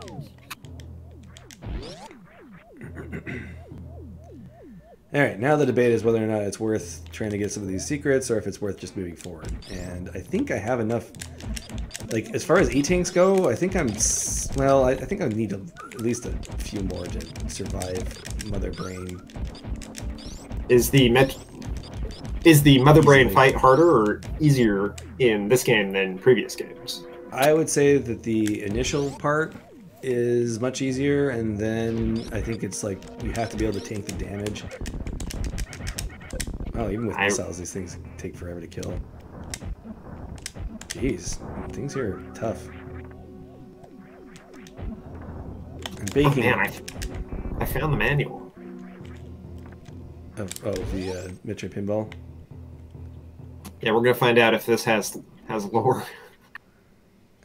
All right, now the debate is whether or not it's worth trying to get some of these secrets or if it's worth just moving forward. And I think I have enough, like, as far as E-Tanks go, I think I'm, well, I think I need at least a few more to survive Mother Brain. Is the Mother Brain fight harder or easier in this game than previous games? I would say that the initial part is much easier, and then I think it's like you have to be able to tank the damage. Oh, even with missiles, these things take forever to kill. Jeez, things here are tough. And baking. Oh man, I found the manual. The Metroid Pinball. Yeah, we're gonna find out if this has lore.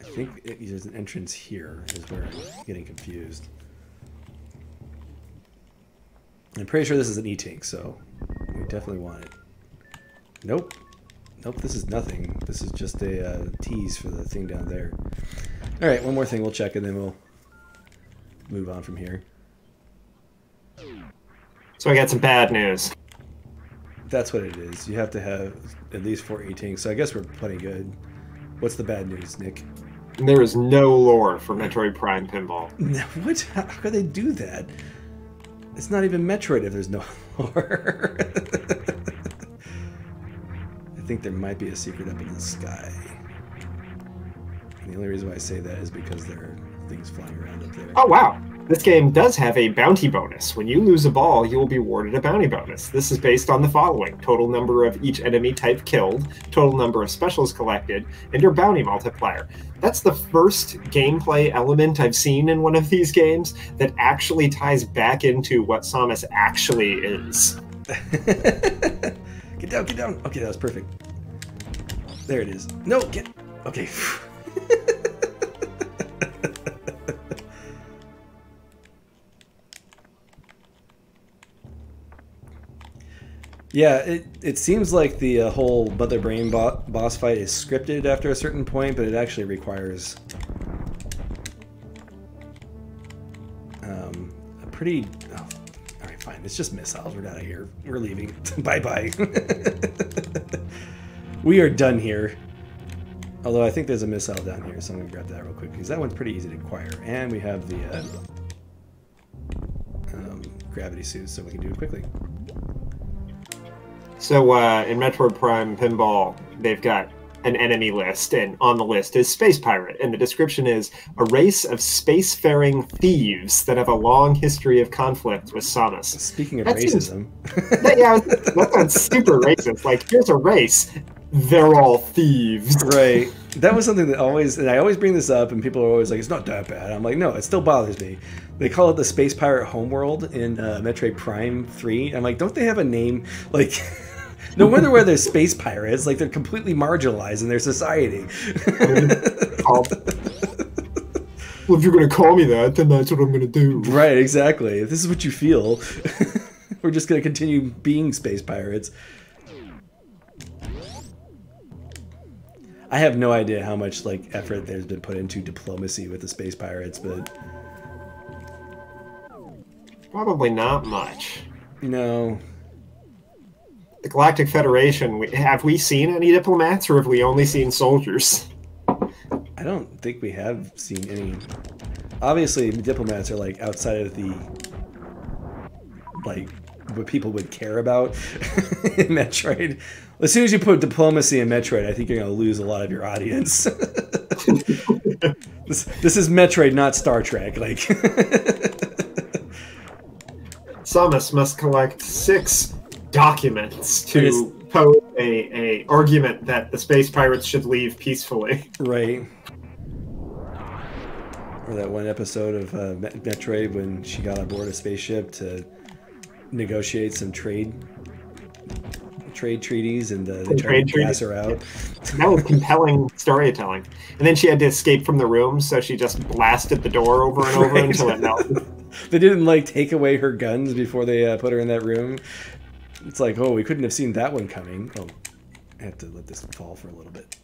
I think there's an entrance here is where I'm getting confused. I'm pretty sure this is an E-Tank, so we definitely want it. Nope. Nope, this is nothing. This is just a tease for the thing down there. Alright, one more thing we'll check and then we'll move on from here. So I got some bad news. That's what it is. You have to have at least 4 E-Tanks, so I guess we're plenty good. What's the bad news, Nick? There is no lore for Metroid Prime Pinball. No, what? How could they do that? It's not even Metroid if there's no lore. I think there might be a secret up in the sky. And the only reason why I say that is because there are things flying around up there. Oh, wow. This game does have a bounty bonus. When you lose a ball, you will be awarded a bounty bonus. This is based on the following: total number of each enemy type killed, total number of specials collected, and your bounty multiplier. That's the first gameplay element I've seen in one of these games that actually ties back into what Samus actually is. Get down, get down. Okay, that was perfect. There it is. No, get... Okay. Yeah, it seems like the whole Mother Brain boss fight is scripted after a certain point, but it actually requires a pretty... Oh, all right, fine. It's just missiles. We're out of here. We're leaving. Bye-bye. We are done here. Although I think there's a missile down here, so I'm going to grab that real quick, because that one's pretty easy to acquire. And we have the gravity suit, so we can do it quickly. So in Metroid Prime Pinball, they've got an enemy list, and on the list is Space Pirate, and the description is a race of spacefaring thieves that have a long history of conflict with Samus. Speaking of racism. Yeah, that sounds super racist. Like, here's a race. They're all thieves. Right. That was something that always, and I always bring this up, and people are always like, it's not that bad. I'm like, no, it still bothers me. They call it the Space Pirate Homeworld in Metroid Prime 3. I'm like, don't they have a name? Like, no wonder why they're space pirates. Like, they're completely marginalized in their society. Well, if you're going to call me that, then that's what I'm going to do. Right, exactly. If this is what you feel, we're just going to continue being space pirates. I have no idea how much like effort there's been put into diplomacy with the space pirates, but probably not much. No. The Galactic Federation, have we seen any diplomats, or have we only seen soldiers? I don't think we have seen any. Obviously, diplomats are like outside of the like what people would care about in Metroid. As soon as you put diplomacy in Metroid, I think you're going to lose a lot of your audience. This is Metroid, not Star Trek. Like, Samus must collect 6 documents to pose a argument that the space pirates should leave peacefully. Right. Or that one episode of Metroid when she got on board a spaceship to negotiate some trade treaties, and they tried to gas her out. That was compelling storytelling. And then she had to escape from the room, so she just blasted the door over and over until it melted. They didn't like take away her guns before they put her in that room. It's like, oh, we couldn't have seen that one coming. Oh, I have to let this fall for a little bit.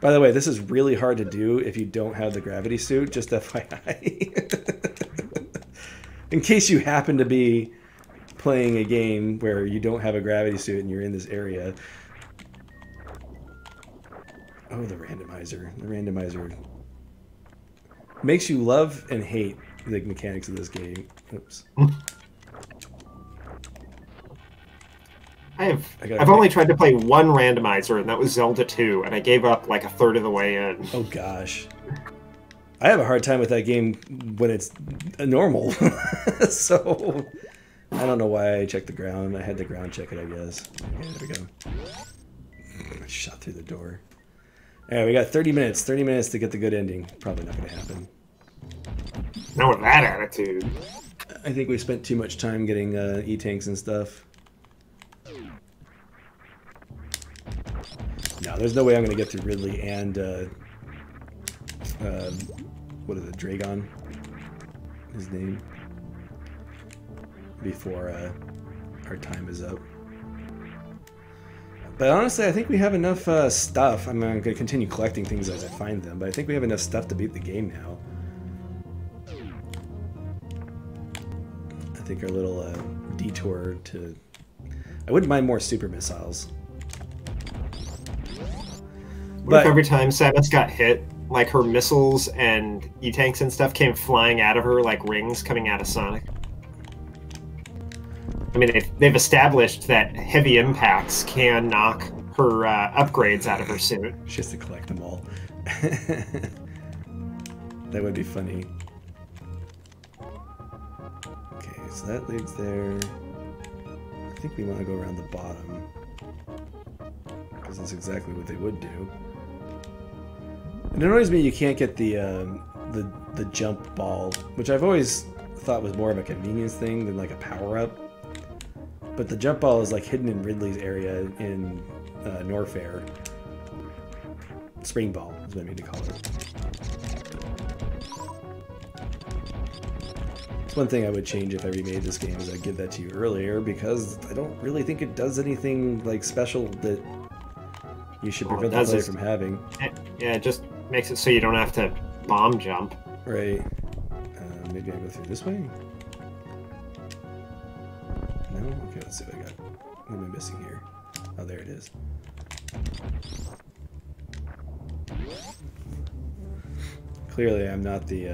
By the way, this is really hard to do if you don't have the gravity suit, just FYI. In case you happen to be playing a game where you don't have a gravity suit and you're in this area. Oh, the randomizer. The randomizer makes you love and hate the mechanics of this game. Oops. I've only tried to play one randomizer, and that was Zelda 2, and I gave up like a third of the way in. Oh gosh. I have a hard time with that game when it's normal. So I don't know why I checked the ground. I had to ground check it, I guess. Okay, there we go. I shot through the door. Alright, we got 30 minutes. 30 minutes to get the good ending. Probably not going to happen. Not with that attitude. I think we spent too much time getting E-tanks and stuff. No, there's no way I'm going to get through Ridley and, what is it, Dragon? His name? Before our time is up. But honestly, I think we have enough stuff. I'm going to continue collecting things as I find them, but I think we have enough stuff to beat the game now. I think our little detour to... I wouldn't mind more super missiles. What if every time Samus got hit, like her missiles and E-tanks and stuff came flying out of her like rings coming out of Sonic? I mean, they've established that heavy impacts can knock her upgrades out of her suit. She has to collect them all. That would be funny. Okay, so that leads there. I think we want to go around the bottom, because that's exactly what they would do. It annoys me you can't get the jump ball, which I've always thought was more of a convenience thing than like a power-up. But the jump ball is like hidden in Ridley's area in Norfair. Spring ball is what I mean to call it. It's one thing I would change if I remade this game is I'd give that to you earlier, because I don't really think it does anything like special that you should prevent the player from having. Yeah, it just makes it so you don't have to bomb jump. Right. Maybe I go through this way? No? Okay, let's see what I got. What am I missing here? Oh, there it is. Clearly, I'm not the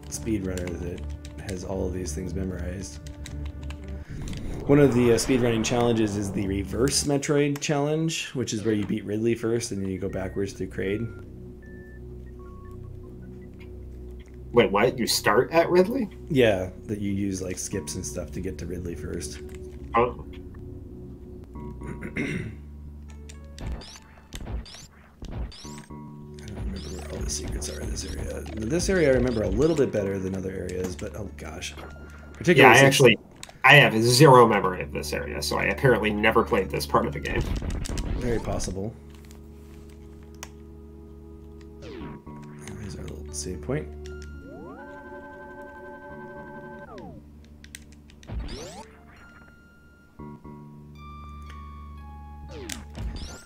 speedrunner that has all of these things memorized. One of the speedrunning challenges is the reverse Metroid challenge, which is where you beat Ridley first and then you go backwards through Kraid. Wait, what? You start at Ridley? Yeah, that you use like skips and stuff to get to Ridley first. Oh. I don't remember where all the secrets are in this area. This area I remember a little bit better than other areas, but oh gosh. Particularly I have zero memory of this area, so I apparently never played this part of the game. Very possible. There's our little save point.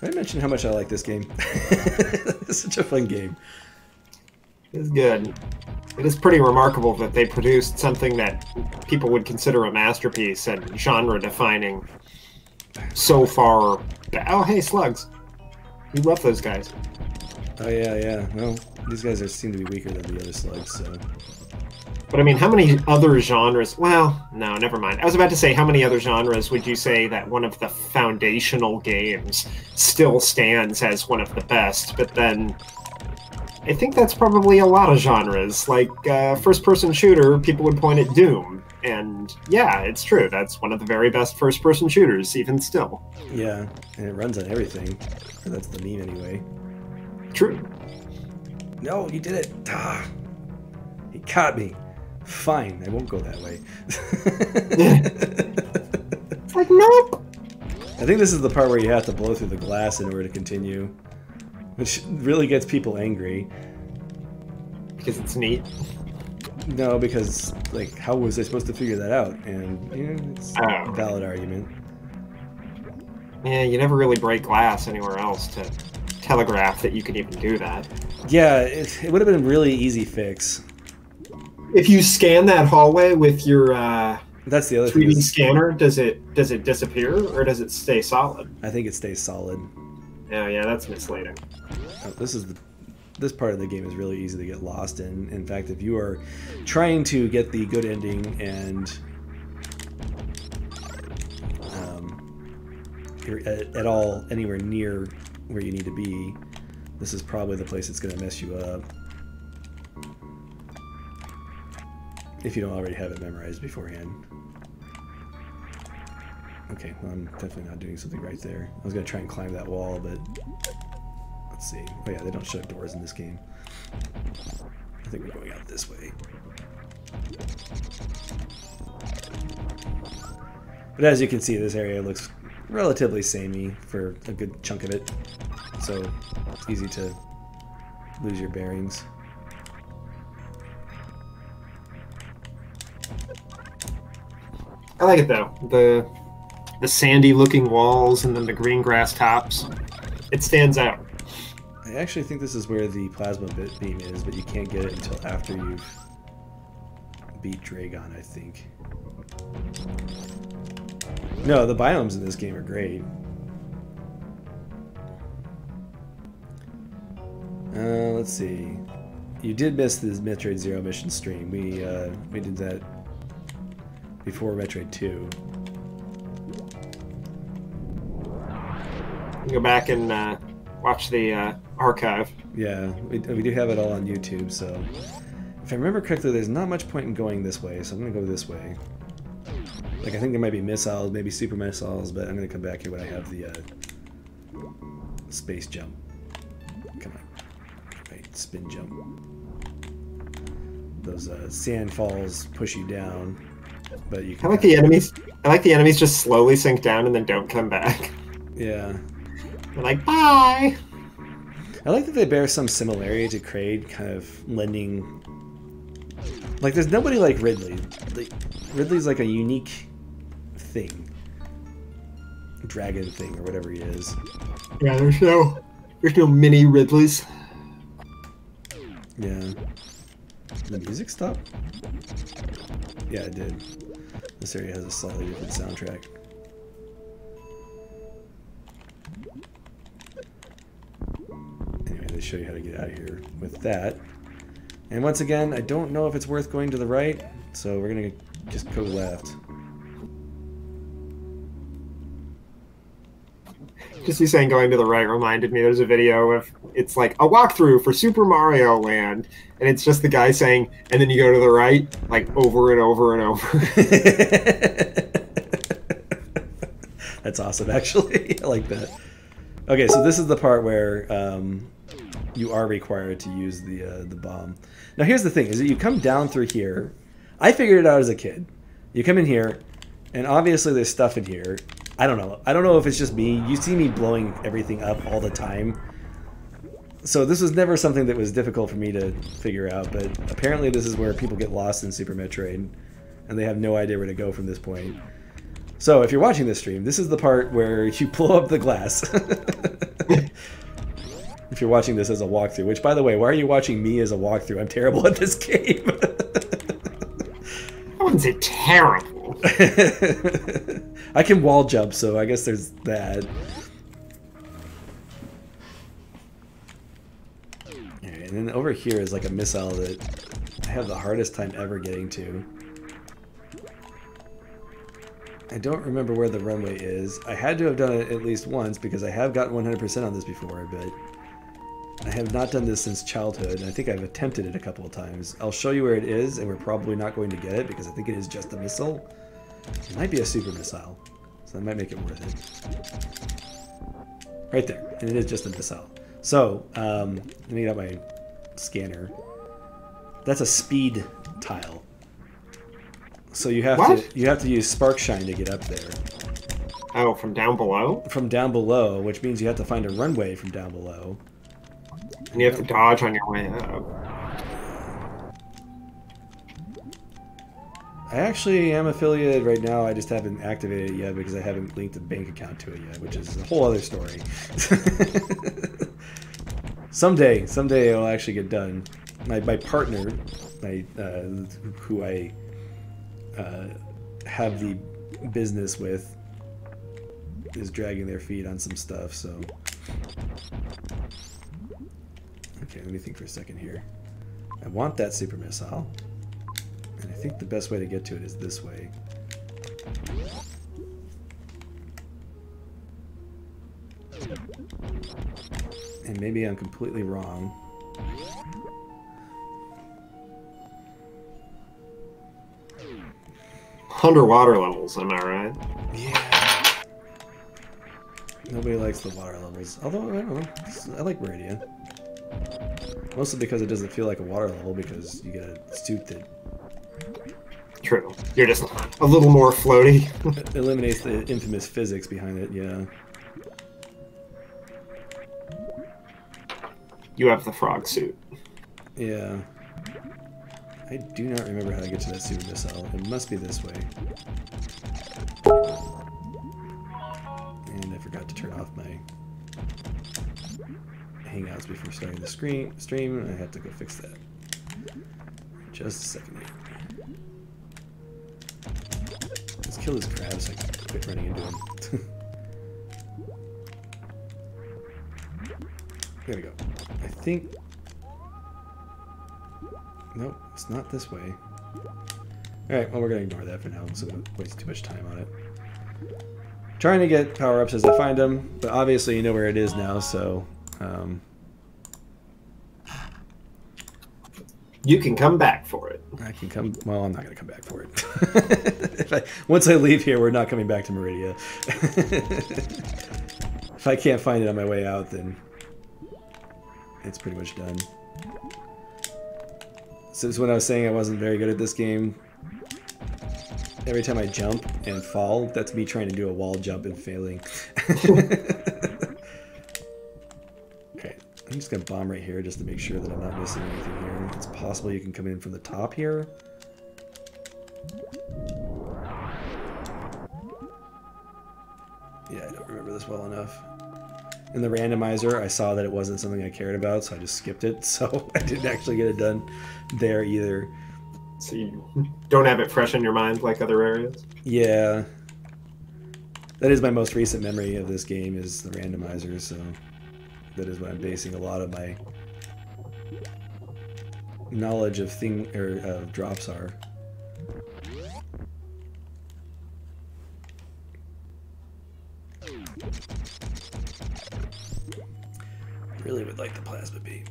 I mentioned how much I like this game. It's such a fun game. It's good. It is pretty remarkable that they produced something that people would consider a masterpiece and genre-defining so far. Oh, hey, slugs. You love those guys. Oh, yeah. Well, these guys seem to be weaker than the other slugs, so... But I mean, how many other genres... Well, no, never mind. I was about to say, how many other genres would you say that one of the foundational games still stands as one of the best? But then, I think that's probably a lot of genres. Like, first-person shooter, people would point at Doom. And yeah, it's true. That's one of the very best first-person shooters, even still. Yeah, and it runs on everything. Or that's the meme, anyway. True. No, you did it! Ah, he caught me. Fine, I won't go that way. It's like, nope. I think this is the part where you have to blow through the glass in order to continue, which really gets people angry. Because it's neat. No, because like, how was I supposed to figure that out? And you know, it's a valid argument. Yeah, you never really break glass anywhere else to telegraph that you could even do that. Yeah, it would have been a really easy fix. If you scan that hallway with your that's the other 3D thing. scanner, does it disappear or does it stay solid? I think it stays solid. Yeah, that's misleading. Oh, this part of the game is really easy to get lost in. In fact, if you are trying to get the good ending and you're at all anywhere near where you need to be, this is probably the place that's going to mess you up. If you don't already have it memorized beforehand. Okay, well, I'm definitely not doing something right there. I was going to try and climb that wall, but let's see. Oh yeah, they don't shut doors in this game. I think we're going out this way. But as you can see, this area looks relatively samey for a good chunk of it. So it's easy to lose your bearings. I like it though. The sandy looking walls and then the green grass tops. It stands out. I actually think this is where the plasma beam is, but you can't get it until after you've beat Dragon, I think. No, the biomes in this game are great. Let's see. You did miss the Metroid Zero mission stream. We did that before Metroid 2. Go back and watch the archive. Yeah, we do have it all on YouTube, so if I remember correctly, there's not much point in going this way, so I'm going to go this way. Like, I think there might be missiles, maybe super missiles, but I'm going to come back here when I have the space jump. Come on. Right, spin jump. Those sand falls push you down, but you can... I like the enemies just slowly sink down and then don't come back. Yeah. They're like, bye! I like that they bear some similarity to Kraid, kind of lending... Like, there's nobody like Ridley. Like, Ridley's like a unique thing. Dragon thing, or whatever he is. Yeah, there's no mini Ridleys. Yeah. Did the music stop? Yeah, it did. This area has a slightly different soundtrack. Anyway, they show you how to get out of here with that. And once again, I don't know if it's worth going to the right, so we're going to just go left. Just you saying going to the right reminded me, there's a video of, it's like a walkthrough for Super Mario Land, and it's just the guy saying, and then you go to the right, like over and over and over. That's awesome, actually. I like that. Okay, so this is the part where you are required to use the bomb. Now here's the thing, is that you come down through here. I figured it out as a kid. You come in here, and obviously there's stuff in here. I don't know. I don't know if it's just me. You see me blowing everything up all the time. So this was never something that was difficult for me to figure out, but apparently this is where people get lost in Super Metroid, and they have no idea where to go from this point. So if you're watching this stream, this is the part where you blow up the glass. If you're watching this as a walkthrough, which, by the way, why are you watching me as a walkthrough? I'm terrible at this game. I wouldn't say terrible. I can wall jump, so I guess there's that. And then over here is like a missile that I have the hardest time ever getting to. I don't remember where the runway is. I had to have done it at least once because I have gotten 100% on this before, but I have not done this since childhood, and I think I've attempted it a couple of times. I'll show you where it is, and we're probably not going to get it because I think it is just a missile. It might be a super missile, so that might make it worth it. Right there, and it is just a missile. So, let me get out my scanner. That's a speed tile. So you have to use Spark Shine to get up there. Oh, from down below? From down below, which means you have to find a runway from down below. And you have to dodge on your way up. I actually am affiliated right now. I just haven't activated it yet because I haven't linked a bank account to it yet, which is a whole other story. Someday it'll actually get done. My partner, who I have the business with, is dragging their feet on some stuff. So, okay, let me think for a second here. I want that super missile, and I think the best way to get to it is this way. And maybe I'm completely wrong. Underwater levels, am I right? Yeah. Nobody likes the water levels. Although, I don't know. I like Meridia. Mostly because it doesn't feel like a water level because you get a suit that... True. You're just a little more floaty. eliminates the infamous physics behind it, yeah. You have the frog suit. Yeah. I do not remember how to get to that super missile. It must be this way. And I forgot to turn off my Hangouts before starting the stream. I have to go fix that. Just a second here. Let's kill this crab so I can quit running into him. There we go. I think... Nope, it's not this way. Alright, well we're going to ignore that for now, so we don't waste too much time on it. Trying to get power-ups as I find them, but obviously you know where it is now, so... You can come back for it. I can come... Well, I'm not going to come back for it. Once I leave here, we're not coming back to Meridia. If I can't find it on my way out, then it's pretty much done. Since when I was saying I wasn't very good at this game, every time I jump and fall, that's me trying to do a wall jump and failing. Okay, I'm just going to bomb right here just to make sure that I'm not missing anything here. It's possible you can come in from the top here. Yeah, I don't remember this well enough. In the randomizer, I saw that it wasn't something I cared about, so I just skipped it. So I didn't actually get it done there either. So you don't have it fresh in your mind like other areas? Yeah. That is my most recent memory of this game, is the randomizer, so that is what I'm basing a lot of my knowledge of drops are. Really would like the plasma beam.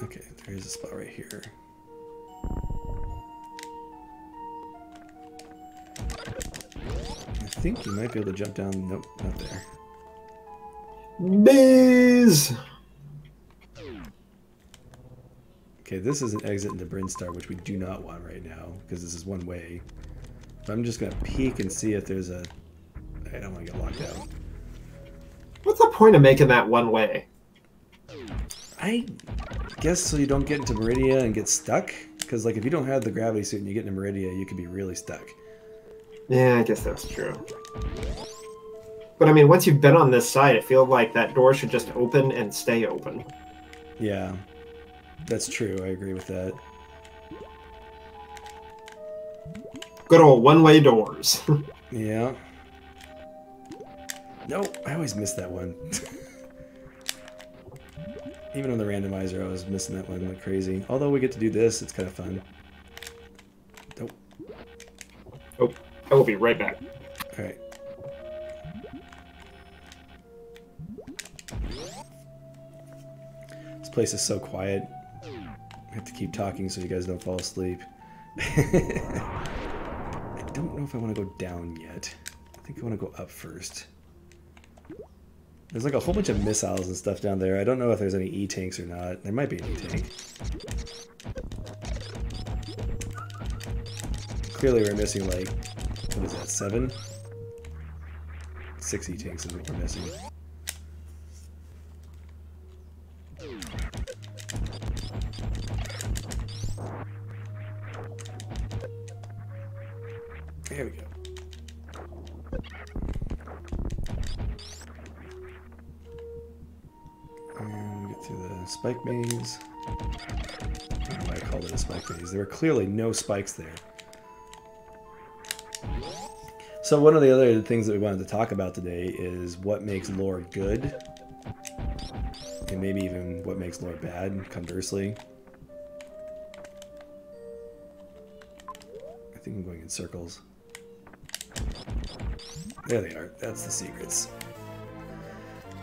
Okay, there's a spot right here. I think you might be able to jump down. Nope, not there. Bees! Okay, this is an exit into Brinstar, which we do not want right now, because this is one way. But I'm just going to peek and see if there's a... I don't want to get locked out. What's the point of making that one way? I guess so you don't get into Meridia and get stuck. Because like if you don't have the gravity suit and you get into Meridia, you could be really stuck. Yeah, I guess that's true. But I mean, once you've been on this side, I feel like that door should just open and stay open. Yeah, that's true. I agree with that. Good old one-way doors. Yeah. Nope, I always miss that one. Even on the randomizer, I was missing that one like crazy. Although we get to do this, it's kind of fun. Nope. Oh, I will be right back. Alright. This place is so quiet. I have to keep talking so you guys don't fall asleep. I don't know if I want to go down yet. I think I want to go up first. There's like a whole bunch of missiles and stuff down there. I don't know if there's any E-tanks or not. There might be an E-tank. Clearly we're missing like, what is that, 7? 6 E-tanks is what we're missing. And we get through the spike maze. I don't know why I called it a spike maze. There were clearly no spikes there. So one of the other things that we wanted to talk about today is what makes lore good. And maybe even what makes lore bad, conversely. I think I'm going in circles. There they are. That's the secrets.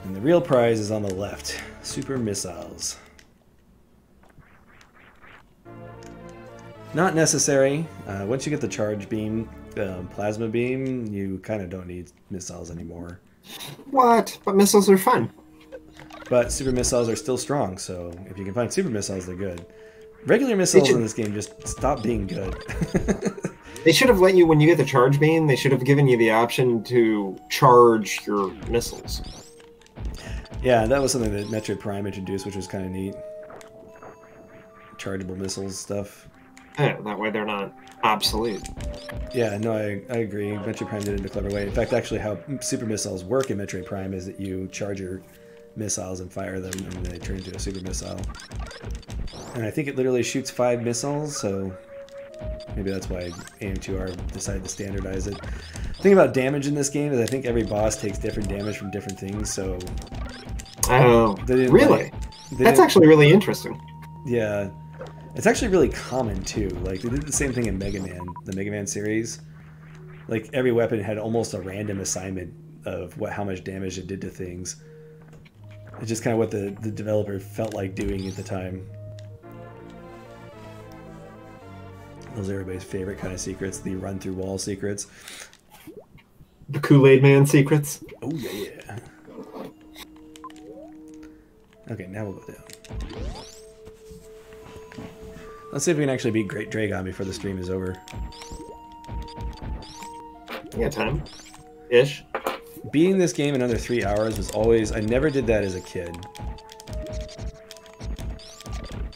And the real prize is on the left. Super missiles. Not necessary. Once you get the charge beam, plasma beam, you kind of don't need missiles anymore. What? But missiles are fun. But super missiles are still strong, so if you can find super missiles, they're good. Regular missiles in this game just stop being good. They should have let you, when you get the charge beam, they should have given you the option to charge your missiles. Yeah, that was something that Metroid Prime introduced, which was kind of neat. Chargeable missiles stuff. Yeah, that way they're not obsolete. Yeah, no, I agree. Metroid Prime did it in a clever way. In fact, actually how super missiles work in Metroid Prime is that you charge your missiles and fire them, and they turn into a super missile. And I think it literally shoots 5 missiles, so maybe that's why AM2R decided to standardize it. The thing about damage in this game is I think every boss takes different damage from different things, so... Oh, really? That's actually really interesting. Yeah. It's actually really common, too. Like, they did the same thing in Mega Man, the Mega Man series. Like, every weapon had almost a random assignment of how much damage it did to things. It's just kind of what the developer felt like doing at the time. Those are everybody's favorite kind of secrets, the run-through-wall secrets. The Kool-Aid Man secrets. Oh, yeah. Okay, now we'll go down. Let's see if we can actually beat Great Dragon before the stream is over. Yeah, time. Ish. Beating this game in under 3 hours was always... I never did that as a kid.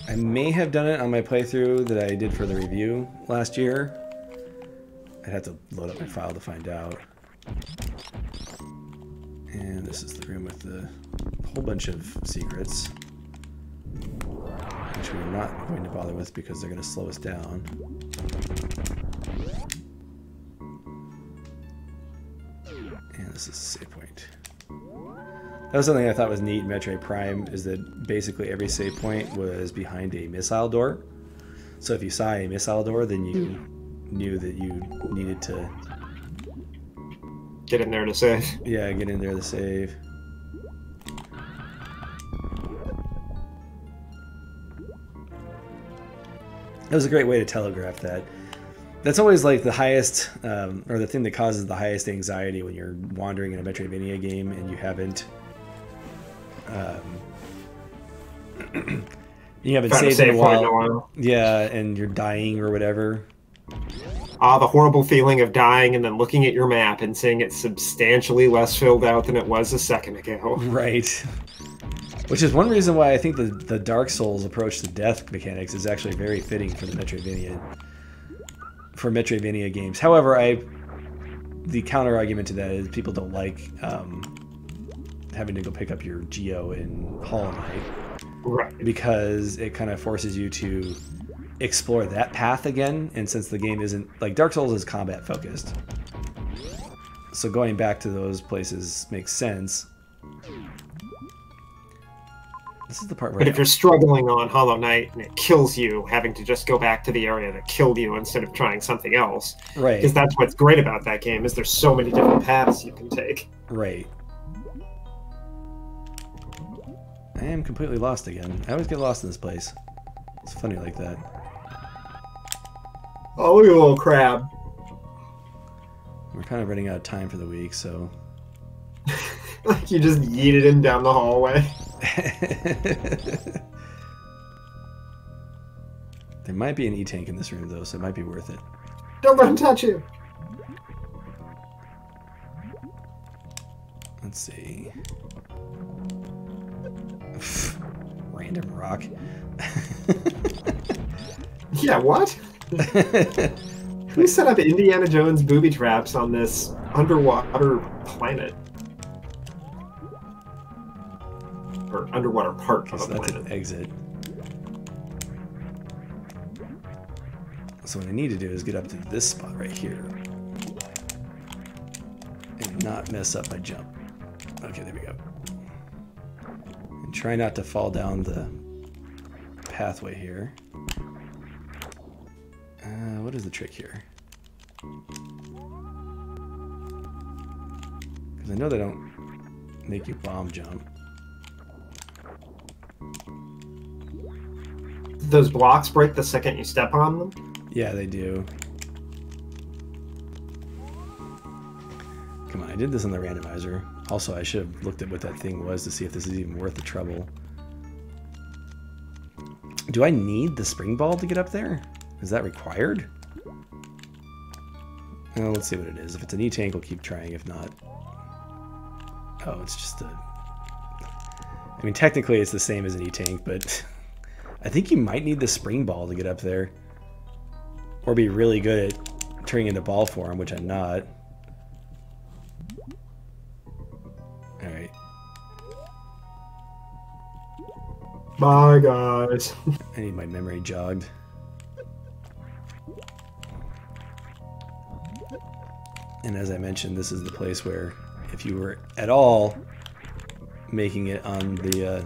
I may have done it on my playthrough that I did for the review last year. I'd have to load up my file to find out. And this is the room with the whole bunch of secrets, which we're not going to bother with because they're going to slow us down. And this is a save point. That was something I thought was neat in Metroid Prime, is that basically every save point was behind a missile door. So if you saw a missile door, then you knew that you needed to... Get in there to save. Yeah, get in there to save. That was a great way to telegraph that. That's always like the highest, or the thing that causes the highest anxiety when you're wandering in a Metroidvania game and you haven't saved in a while. Yeah, and you're dying or whatever. The horrible feeling of dying and then looking at your map and seeing it substantially less filled out than it was a second ago. Right. Which is one reason why I think the Dark Souls approach to death mechanics is actually very fitting for the Metroidvania games. However, the counter argument to that is people don't like having to go pick up your Geo in Hollow Knight. Right. Because it kind of forces you to explore that path again, and since the game isn't... Like, Dark Souls is combat focused. So going back to those places makes sense. This is the part where... But if you're struggling on Hollow Knight and it kills you, having to just go back to the area that killed you instead of trying something else. Right. Because that's what's great about that game, is there's so many different paths you can take. Right. I am completely lost again. I always get lost in this place. It's funny like that. Oh, look at a little crab. We're kind of running out of time for the week, so... Like you just yeeted him down the hallway. There might be an E-tank in this room, though, so it might be worth it. Don't let him touch you! Let's see... Random rock. Yeah, what? Who set up Indiana Jones booby traps on this underwater planet? Or underwater part of a that's planet. an exit. So what I need to do is get up to this spot right here. And not mess up my jump. Okay, there we go. And try not to fall down the pathway here. What is the trick here? Because I know they don't make you bomb jump. Those blocks break the second you step on them? Yeah, they do. Come on, I did this on the randomizer. Also, I should have looked at what that thing was to see if this is even worth the trouble. Do I need the spring ball to get up there? Is that required? Well, let's see what it is. If it's an E-tank, we'll keep trying. If not... Oh, it's just a... I mean, technically it's the same as an E-tank, but... I think you might need the spring ball to get up there. Or be really good at turning into ball form, which I'm not. Alright. Bye, guys. I need my memory jogged. And as I mentioned, this is the place where if you were at all making it on the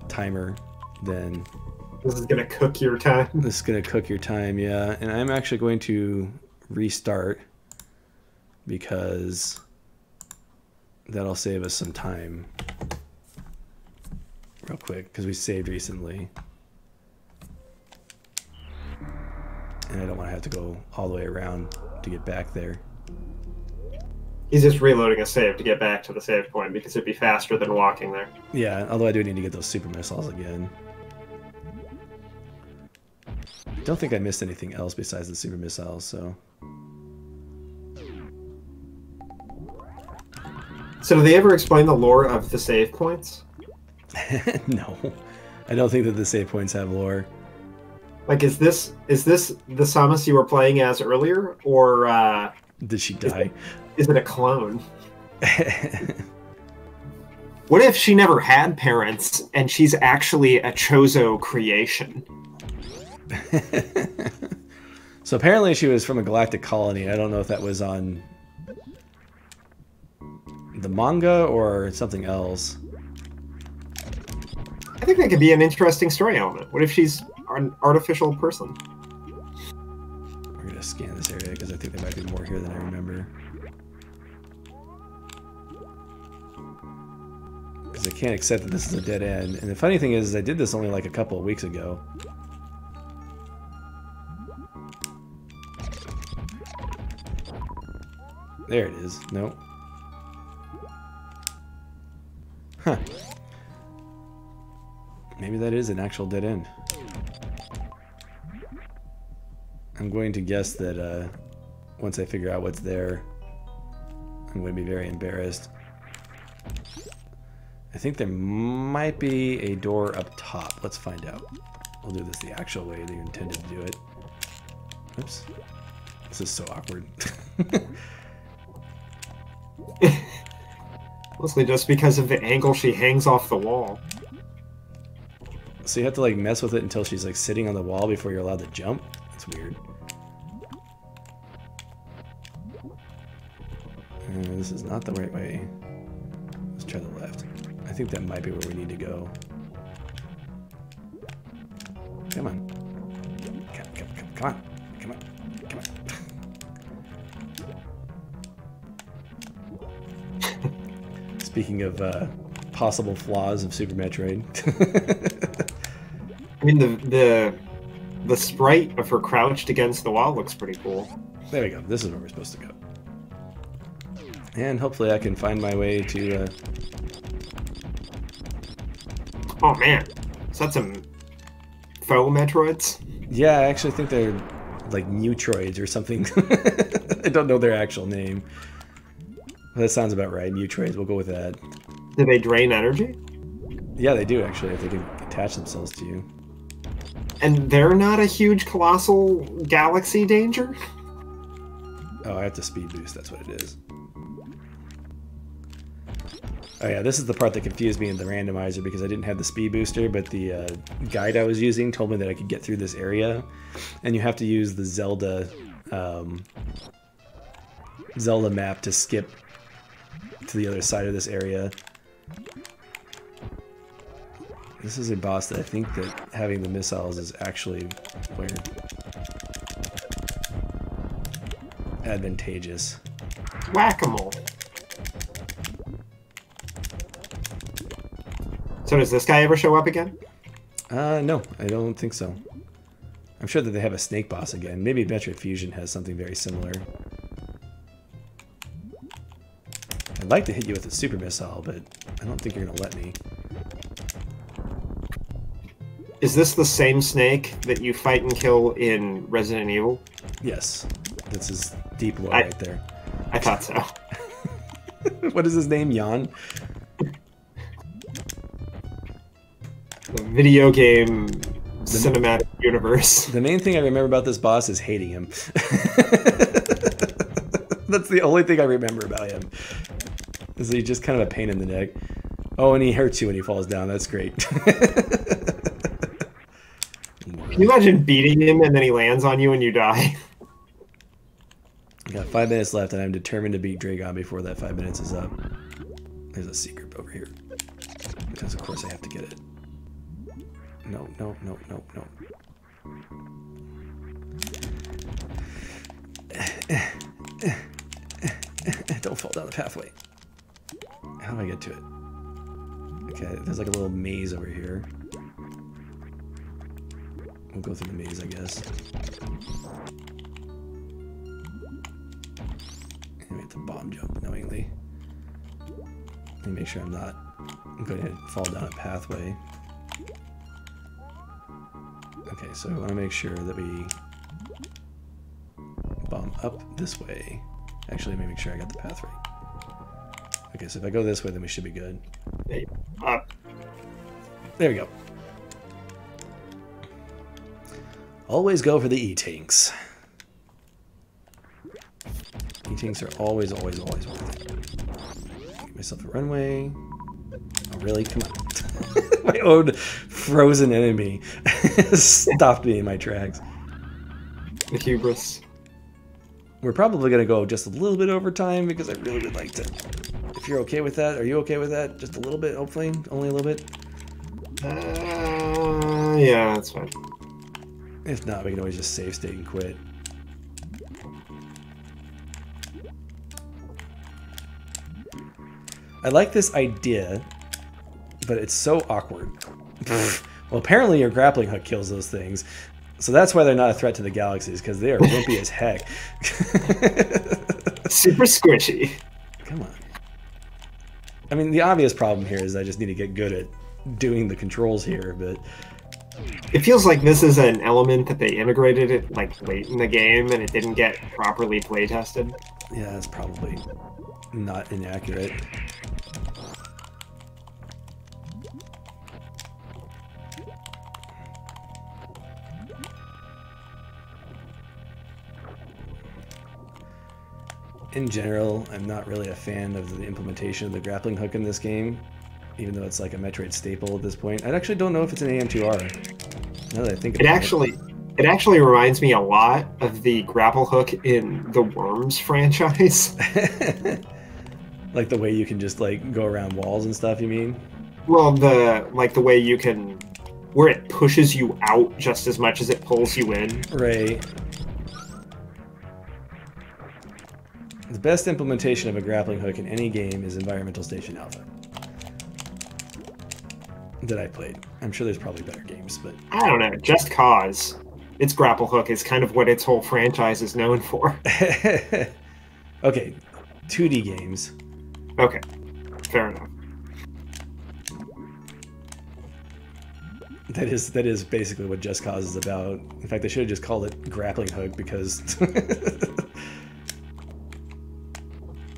timer, then... This is going to cook your time. This is going to cook your time, yeah. And I'm actually going to restart because that'll save us some time real quick because we saved recently. And I don't want to have to go all the way around to get back there. He's just reloading a save to get back to the save point because it'd be faster than walking there. Yeah, although I do need to get those super missiles again. I don't think I missed anything else besides the super missiles, so... So do they ever explain the lore of the save points? No. I don't think that the save points have lore. Like, is this the Samus you were playing as earlier, or did she die? Is it a clone? What if she never had parents and she's actually a Chozo creation? So apparently she was from a galactic colony. I don't know if that was on the manga or something else. I think that could be an interesting story element. What if she's an artificial person? We're going to scan this area because I think there might be more here than I remember. Because I can't accept that this is a dead end. And the funny thing is I did this only like a couple of weeks ago. There it is. Nope. Huh. Maybe that is an actual dead end. I'm going to guess that once I figure out what's there, I'm going to be very embarrassed. I think there might be a door up top. Let's find out. We'll do this the actual way that you intended to do it. Oops. This is so awkward. Mostly just because of the angle she hangs off the wall. So you have to like mess with it until she's like sitting on the wall before you're allowed to jump? That's weird. This is not the right way. Let's try the left. I think that might be where we need to go. Come on. Come on. Come on. Come on. Speaking of possible flaws of Super Metroid. I mean, the sprite of her crouched against the wall looks pretty cool. There we go. This is where we're supposed to go. And hopefully I can find my way to... Oh man, is that some faux Metroids? Yeah, I actually think they're like Mutroids or something. I don't know their actual name. That sounds about right. Mutroids, we'll go with that. Do they drain energy? Yeah, they do actually, if they can attach themselves to you. And they're not a huge, colossal galaxy danger? Oh, I have to speed boost. That's what it is. Oh yeah, this is the part that confused me in the randomizer because I didn't have the speed booster, but the guide I was using told me that I could get through this area, and you have to use the Zelda map to skip to the other side of this area. This is a boss that I think that having the missiles is actually where advantageous. Whack-a-mole. So does this guy ever show up again? No, I don't think so. I'm sure that they have a snake boss again. Maybe Metroid Fusion has something very similar. I'd like to hit you with a super missile, but I don't think you're going to let me. Is this the same snake that you fight and kill in Resident Evil? Yes. This is deep lore right there. I thought so. What is his name? Jan? The video game cinematic universe. The main thing I remember about this boss is hating him. That's the only thing I remember about him. Is he's just kind of a pain in the neck. Oh, and he hurts you when he falls down. That's great. Can you imagine beating him and then he lands on you and you die? I got 5 minutes left and I'm determined to beat Dragon before that 5 minutes is up. There's a secret over here. Because of course I have to get it. No, no, no, no, no. Don't fall down the pathway. How do I get to it? Okay, there's like a little maze over here. We'll go through the maze, I guess. And we have to bomb jump knowingly. Let me make sure I'm not going to fall down a pathway. Okay, so I want to make sure that we bomb up this way. Actually, let me make sure I got the path right. Okay, so if I go this way, then we should be good. There we go. Always go for the E-Tanks. E-Tanks are always, always, always worth it. Give myself a runway. Oh, really? Come on. My own frozen enemy stopped me in my tracks. The hubris. We're probably going to go just a little bit over time because I really would like to. If you're okay with that, are you okay with that? Just a little bit, hopefully? Only a little bit? Yeah, that's fine. If not, we can always just save state and quit. I like this idea, but it's so awkward. Well, apparently your grappling hook kills those things. So that's why they're not a threat to the galaxies, because they are wimpy as heck. Super squishy. Come on. I mean, the obvious problem here is I just need to get good at doing the controls here, but... It feels like this is an element that they integrated it like late in the game and it didn't get properly play tested. Yeah, that's probably not inaccurate. In general, I'm not really a fan of the implementation of the grappling hook in this game, even though it's like a Metroid staple at this point. I actually don't know if it's an AM2R. Now that I think about it actually reminds me a lot of the grapple hook in the Worms franchise. Like the way you can just like go around walls and stuff, you mean? Well, the way you can, where it pushes you out just as much as it pulls you in. Right. The best implementation of a grappling hook in any game is Environmental Station Alpha that I played. I'm sure there's probably better games, but... I don't know. Just Cause. Its grapple hook is kind of what its whole franchise is known for. Okay, 2D games. Okay, fair enough. That is basically what Just Cause is about. In fact, they should have just called it grappling hook because...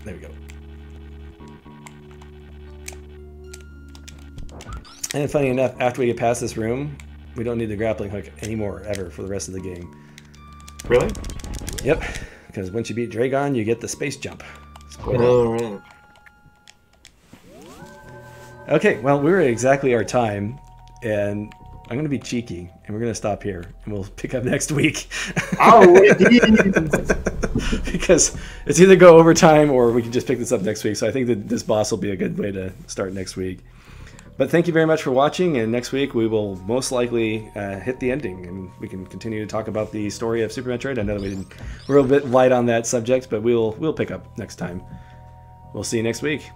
There we go. And funny enough, after we get past this room, we don't need the grappling hook anymore, ever, for the rest of the game. Really? Yep. because once you beat Dragon, you get the space jump. Spoiler. All right. Okay, well, we're at exactly our time, and I'm going to be cheeky, and we're going to stop here, and we'll pick up next week. Oh, indeed. Because it's either go overtime or we can just pick this up next week. So I think that this boss will be a good way to start next week. But thank you very much for watching, and next week we will most likely hit the ending, and we can continue to talk about the story of Super Metroid. I know that we're a bit light on that subject, but we'll pick up next time. We'll see you next week.